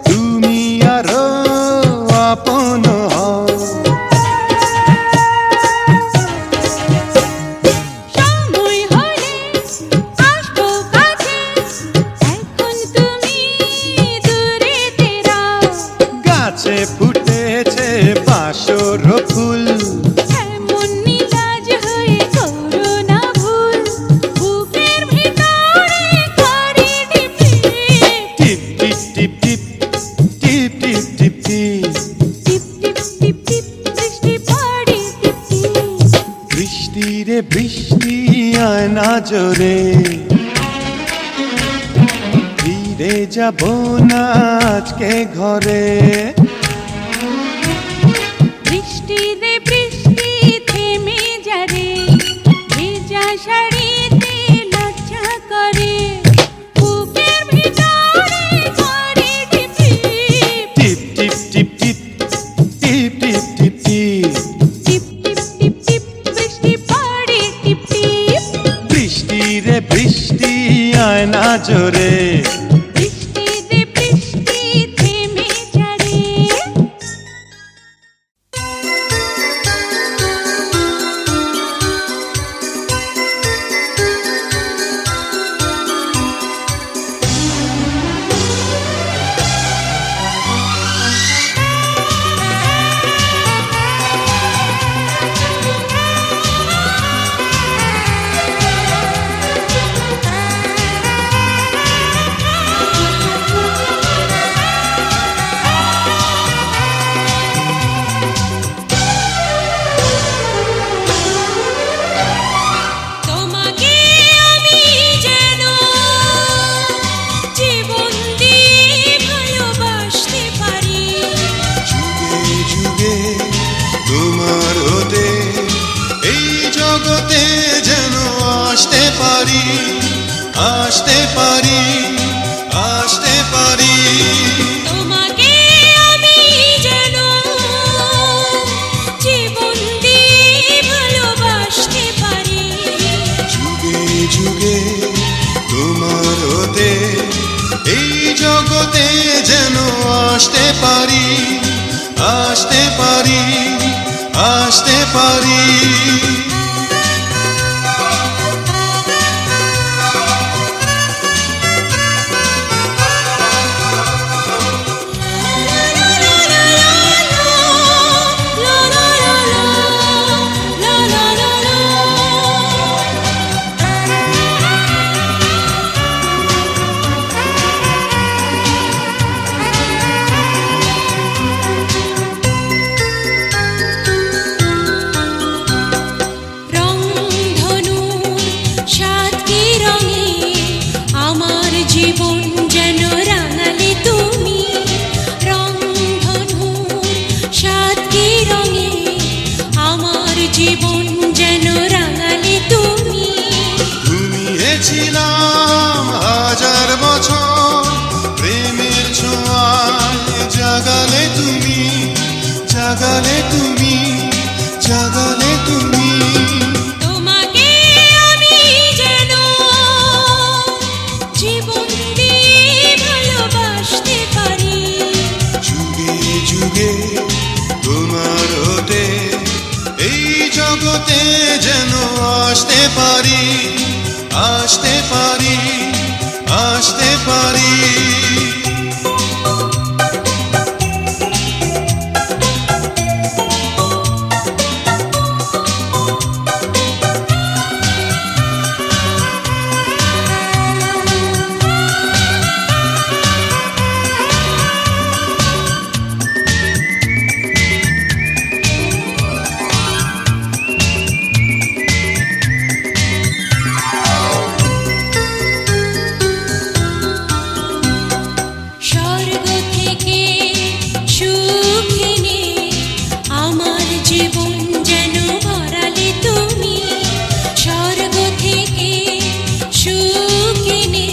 C: তুমি আরো আপন হও
B: সময় হলে আসবো কাছে এখন তুমি দূরে তেরাও
C: গাছে ফুটেছে বাসর ফুল
B: এমন নিলাজ হয়ে করো না ভুল বুকের ভিতরে করে টিপ
C: টিপ টিপ টিপ টিপ টিপ টিপ টিপ টিপ
B: টিপ টিপ টিপ টিপ বৃষ্টি পড়ে টিপ টিপ
C: বৃষ্টি রে বৃষ্টি আয় না জোরে ফিরে যাব না আজকে ঘরে
B: বৃষ্টি রে বৃষ্টি থেমে যারে ভেজা শাড়িতে লজ্জা করে বুকের ভিতরে করে টিপ
C: টিপ টিপ টিপ টিপ টিপ টিপ টিপ টিপ
B: টিপ টিপ টিপ টিপ বৃষ্টি পড়ে টিপ টিপ
C: বৃষ্টি রে বৃষ্টি আয় না জোরে
B: বৃষ্টি রে বৃষ্টি থেমে যারে তোমাকে আমি যেন জীবন দিয়ে ভালোবাসতে পারি
C: যুগে যুগে তোমার হতে এই জগতে যেন আসতে পারি আসতে পারি আসতে পারি
B: তোমাকে আমি যেন জীবন দিয়ে ভালোবাসতে পারি
C: যুগে যুগে তোমার হতে এই জগতে যেন আসতে পারি আসতে পারি আসতে পারি
B: জীবন যেন রাঙালে তুমি রংধনু সাত কি রঙে আমার জীবন যেন রাঙালে তুমি
C: ঘুমিয়েছিলাম হাজার বছর প্রেমের ছোঁয়ায় জাগালে তুমি জাগালে তুমি জাগালে জগতে যেন আসতে পারি, আসতে পারি, আসতে পারি।
B: স্বর্গ থেকে সুখ এনে আমার জীবন যেন ভরালে তুমি, স্বর্গ থেকে সুখ এনে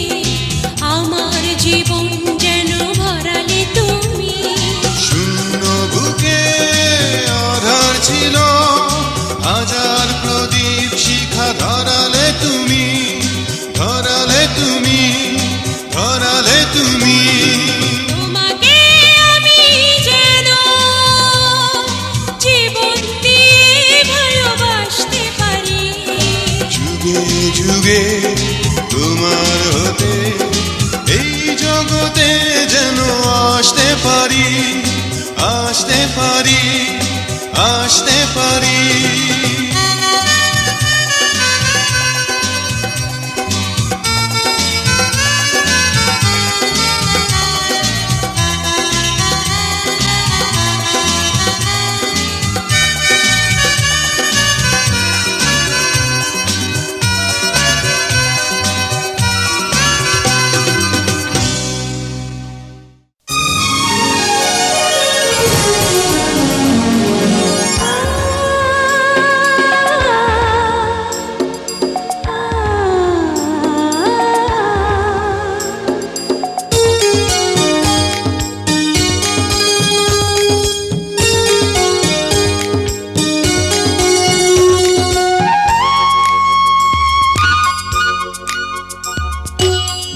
B: আমার জীবন যেন ভরালে তুমি।
C: শূন্য বুকে আধার ছিল, হাজার প্রদীপ শিখা ধরালে তুমি, ধরালে তুমি, ধরালে তুমি।
B: তোমাকে আমি যেন জীবন দিয়ে ভালোবাসতে পারি,
C: যুগে যুগে তোমার হতে এই জগতে যেন আসতে পারি, আসতে পারি, আসতে পারি।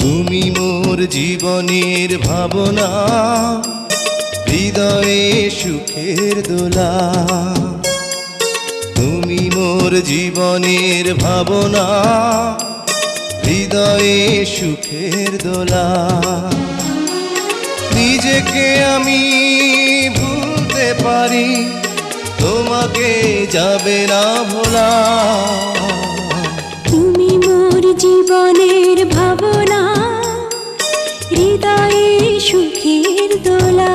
D: তুমি মোর জীবনের ভাবনা, হৃদয়ে সুখের দোলা। তুমি মোর জীবনের ভাবনা, হৃদয়ে সুখের দোলা। নিজেকে আমি ভুলতে পারি, তোমাকে যাবে না ভোলা।
B: তুমি মোর জীবনের ভাবনা, হৃদয়ে সুখের দোলা।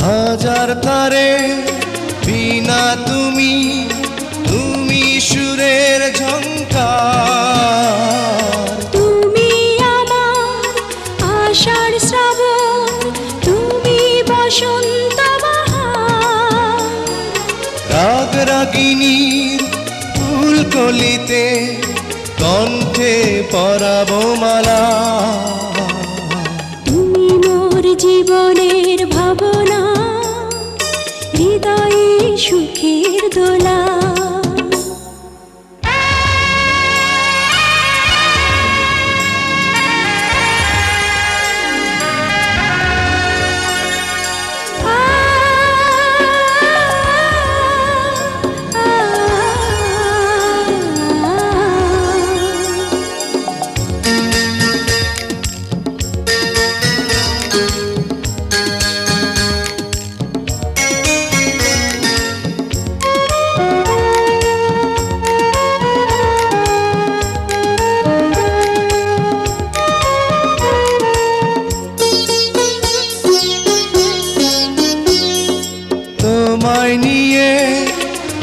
D: হাজার তারে বিনা তুমি, তুমি সুরের ঝংকার।
B: তুমি আমার আষাঢ় শ্রাবণ, তুমি বসন্ত বাহার।
D: রাগ রাগিনীর ফুলকলিতে কণ্ঠে পরাবো মালা।
B: তুমি মোর জীবনের ভাবনা, হৃদয়ে সুখের দোলা।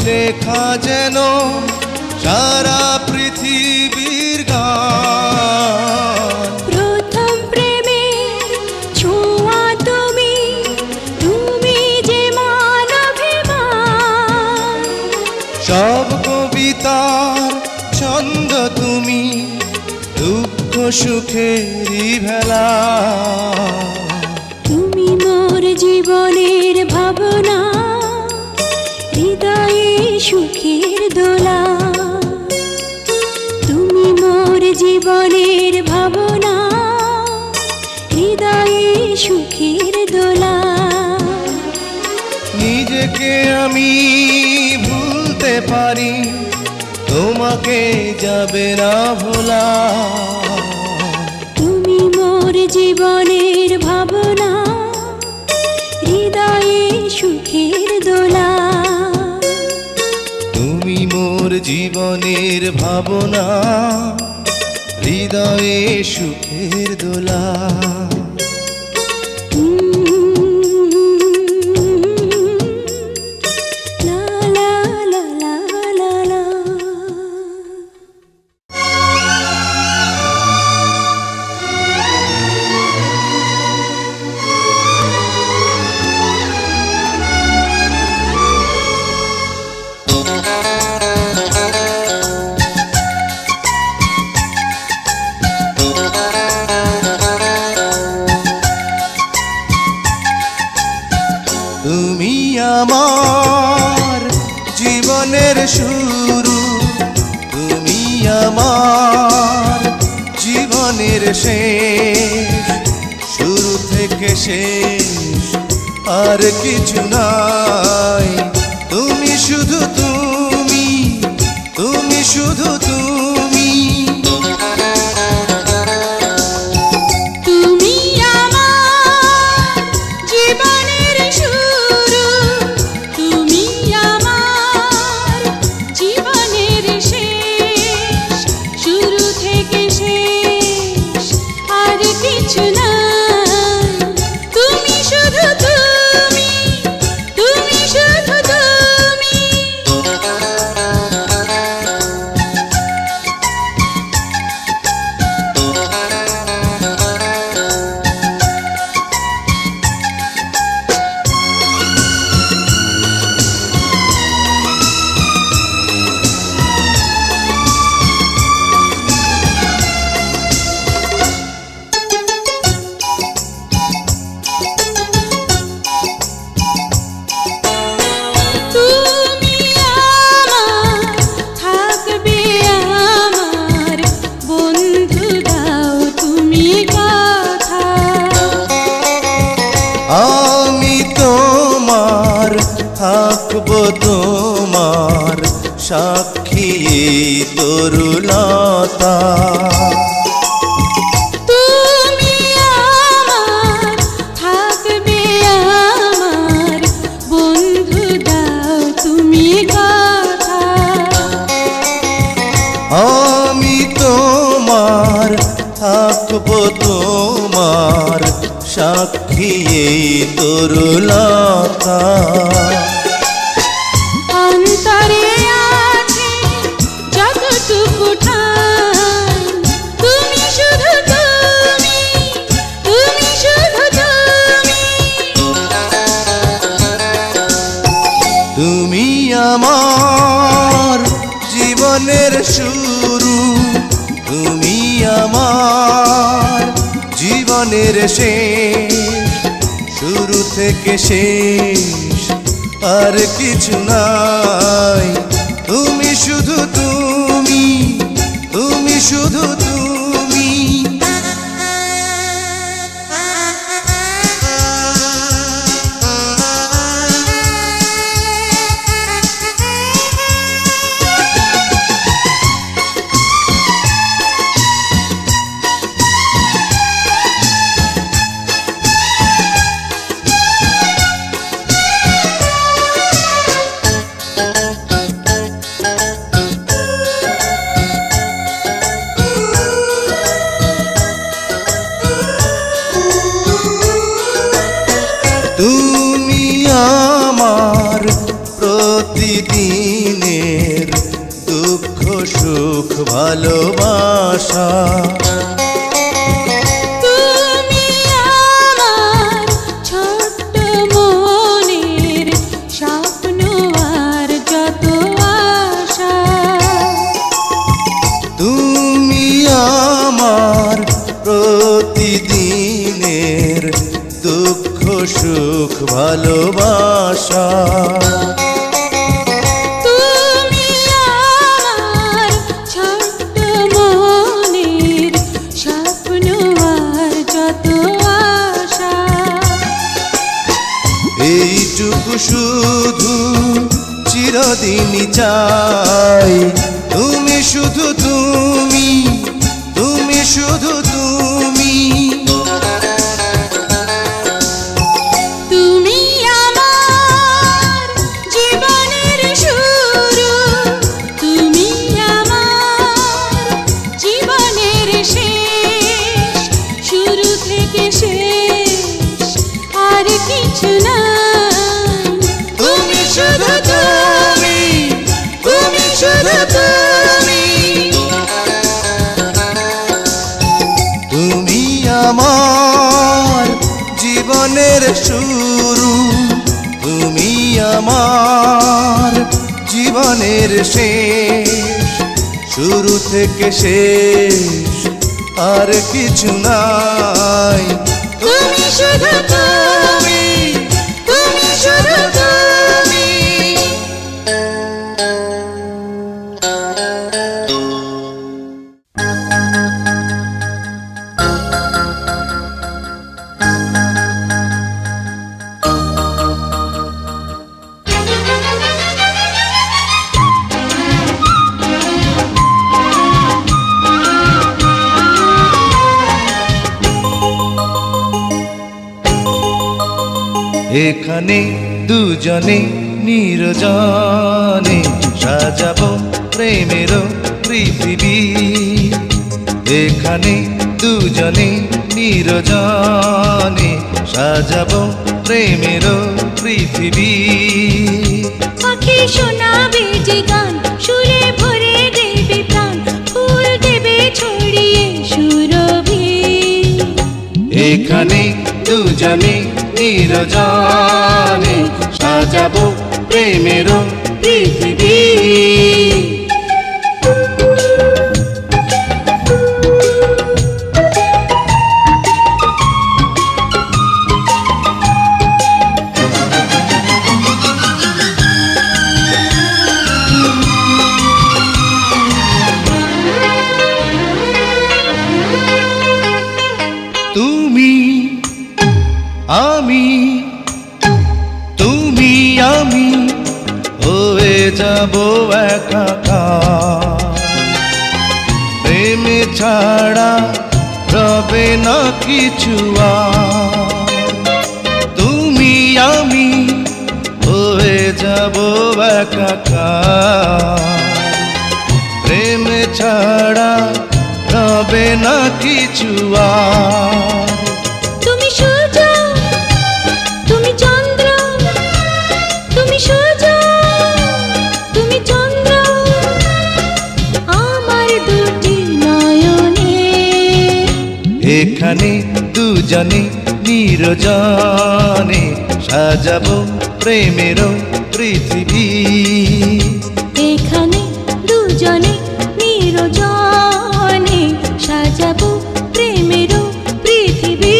D: লেখা যেন সারা পৃথিবীর গান।
B: প্রথম প্রেমের ছোঁয়া
D: সব কবিতার ছন্দ তুমি, দুঃখ সুখেরই ভেলা।
B: তুমি মোর জীবনের ভাবনা, হৃদয়ে সুখের দোলা। তুমি মোর জীবনের ভাবনা, হৃদয়ে সুখের দোলা।
D: নিজেকে আমি ভুলতে পারি, তোমাকে যাবে না ভোলা।
B: তুমি মোর জীবনের ভাবনা, হৃদয়ে সুখের দোলা।
D: তুমি মোর জীবনের ভাবনা, হৃদয়ে সুখের দোলা।
B: লা লা লা লা লা লা।
D: তুমি আমার জীবনের শুরু, তুমি আমার জীবনের শেষ। শুরু থেকে শেষ আর কিছু নাই। তুমি শুধু তুমি, তুমি শুধু তুমি।
B: তুমি আমার জীবনের শুরু, তুমি আমার জীবনের শেষ। শুরু থেকে শেষ আর কিছু নাই। তুমি শুধু তুমি, তুমি শুধু তুমি। তুমি আমার থাকবে, আমার বন্ধু, দাও তুমি কথা।
D: আমি তোমার থাকবো, তোমার সাক্ষী তরুলতা।
B: তুমি আমার থাকবে, আমার বন্ধু, দাও তুমি কথা।
D: আমি তোমার থাকবো, তোমার সাক্ষী তরুলতা।
B: অন্তরে আছে যতটুকু ঠাই, তুমি শুধু তুমি, তুমি শুধু তুমি।
D: তুমি আমার জীবনের শুরু, তুমি আমার জীবনের শেষ। শুরু থেকে শেষ আর কিছু নাই। তুমি শুধু তুমি, তুমি শুধু তুমি। তুমি আমার প্রতিদিনের দুঃখ সুখ ভালোবাসা।
B: তুমি আমার ছোট্ট মনের স্বপ্ন আর যত
D: সুখ ভালোবাসা।
B: তুমি আমার ছোট্ট মনের স্বপ্ন আর যত আশা।
D: এইটুকু শুধু চিরদিনই চাই, তুমি শুধু তুমি, তুমি শুধু তুমি।
B: তুমি আমার জীবনের শুরু, তুমি আমার জীবনের শেষ, শুরু থেকে শেষ আর কিছু না।
D: তুমি শুধু তুমি, তুমি শুধু তুমি। তুমি আমার জীবনের শুরু, তুমি আমার জীবনের শেষ, শুরু থেকে শেষ আর কিছু নাই।
B: তুমি শুধু তুমি, তুমি শুধু তুমি।
D: এখানে দুজনে নির্জনে সাজাবো প্রেমের পৃথিবী। এখানে দুজনে নির্জনে সাজাবো প্রেমের পৃথিবী।
B: পাখি শোনাবে যে গান, সুরে ভরে দেবে প্রাণ, ফুল দেবে ছড়িয়ে সুরভি।
D: এখানে দুজনে নির্জনে সাজাবো প্রেমের পৃথিবী। তুমি আমি, তুমি আমি হয়ে যাব একাকার। প্রেমে ছাড়া রবে না কিছু আর। তুমি আমি হয়ে যাব একাকার। প্রেমে ছাড়া রবে না কিছু আর।
B: তুমি সূর্য, তুমি চন্দ্র, তুমি সূর্য, তুমি চন্দ্র, আমার দুটি নয়নে।
D: এখানে দুজনে নির্জনে সাজাবো প্রেমের পৃথিবী।
B: এখানে দুজনে নির্জনে সাজাবো প্রেমের পৃথিবী।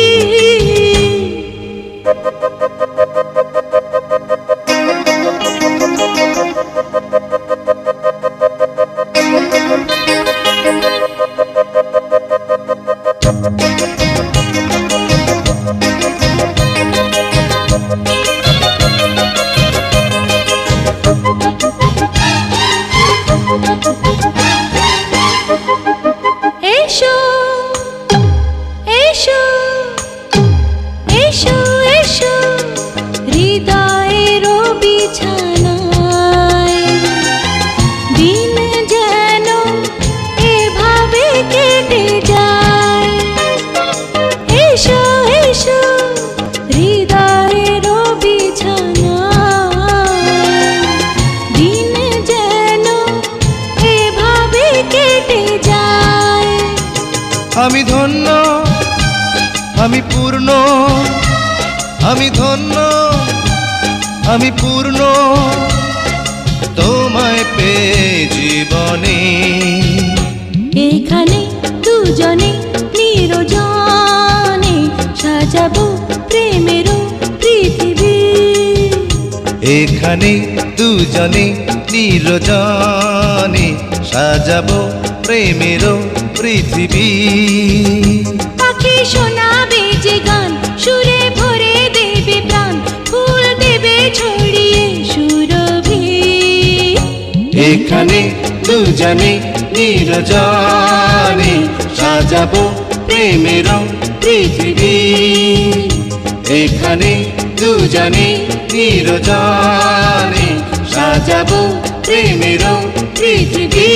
B: এসো এসো এসো এসো হৃদয়ের বিছানায়, দিন যেন এভাবে কেটে যায়। এসো এসো হৃদয়ের বিছানায়, দিন যেন এভাবে কেটে যায়।
D: আমি ধন্য, আমি পূর্ণ, আমি ধন্য, আমি পূর্ণ তোমায় পেয়ে জীবনে।
B: এখানে দুজনে নিরজনে সাজাবো প্রেমের
D: এখানে দুজনে নিরজনে সাজাবো প্রেমের পৃথিবী।
B: পাখি শোনাবে যে গান, সুরে ভরে দেবে প্রাণ, ফুল দেবে ছড়িয়ে সুরভি।
D: এখানে দুজনে নিরজনে সাজাবো প্রেমের পৃথিবী। এখানে দুজনে নিরজনে সাজাবো প্রেমের পৃথিবী।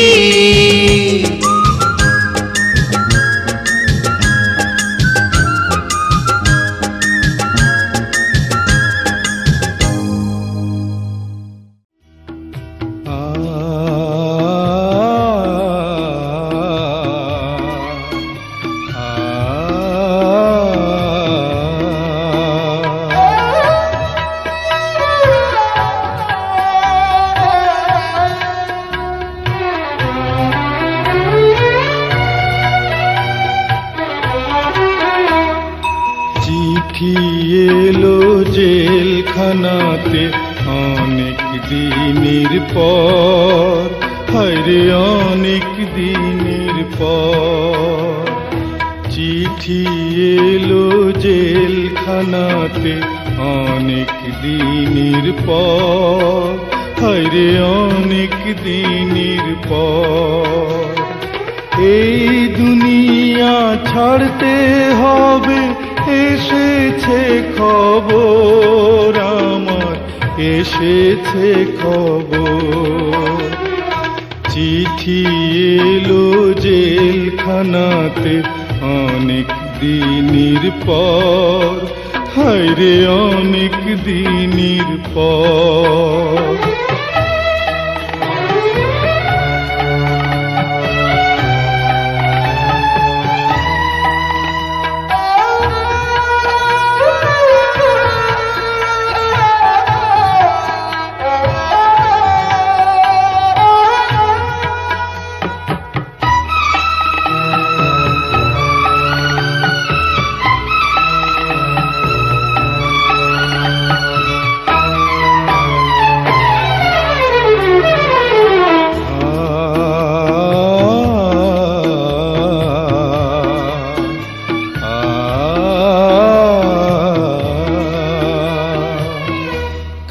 C: চিঠি এলো জেলখানাতে অনেক দিনের পর, হায়রে অনেক দিনের পর। চিঠি এলো জেলখানাতে অনেক দিনের পর, হায়রে অনেক দিনের পর। এই দুনিয়া ছাড়তে হবে, এসেছে খবর আমার, এসেছে খবর। চিঠি এলো জেলখানাতে অনেক দিনের পর, হায়রে অনেক দিনের পর।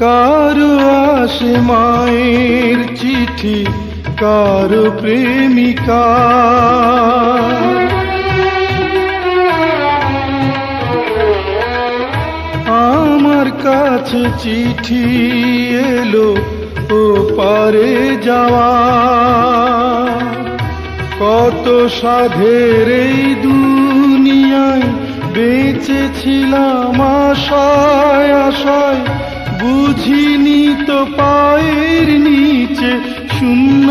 C: কারো আসে মায়ের চিঠি, কারো প্রেমিকা। আমার কাছে চিঠি এলো ও পারে যাওয়া। কত সাধের এই দুনিয়ায় বেঁচেছিলাম আশায় আশায়, বুঝিনি তো পায়ের নিচে শূন্য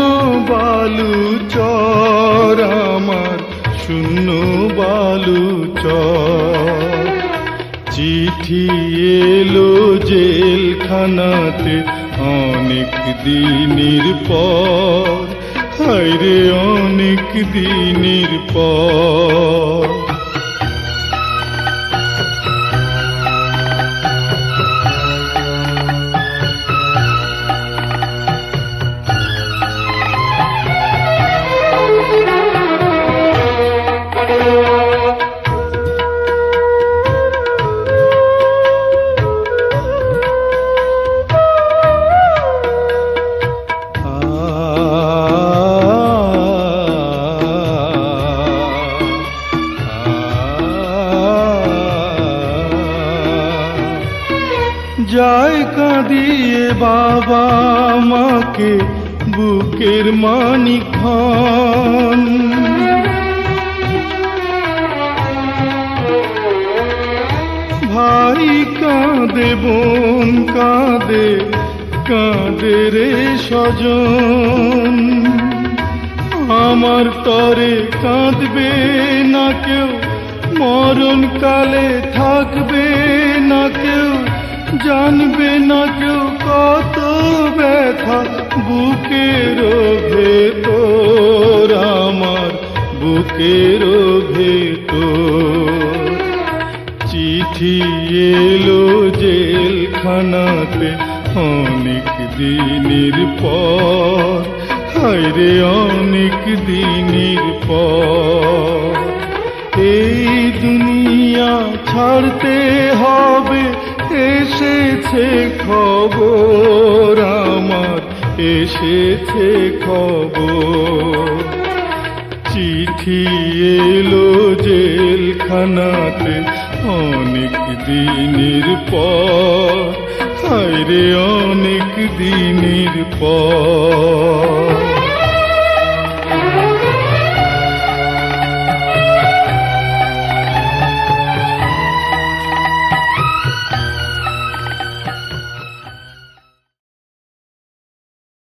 C: বালু চর আমার, শূন্য বালু চর। চিঠি এলো জেলখানাতে অনেক দিনের পর, হায়রে অনেক দিনের পর। যায় কাঁদিয়ে বাবা মাকে বুকের মানিক ধন। ভাই কাঁদে বোন কাঁদে, কাঁদে রে স্বজন। আমার তরে কাঁদবে না কেউ, মরণ কালে থাকবে না কেউ, জানবে না কেউ কত ব্যথা বুকের ভেতর আমার, বুকের ভেতর। চিঠি এলো জেলখানাতে
E: অনেক দিনের পর, হায় রে অনেক দিনের পর। এই দুনিয়া ছাড়তে হবে, এসেছে খবর আমার, এসেছে খবর। চিঠি এলো জেলখানাতে অনেক দিনের পর, হায় রে অনেক দিনের পর।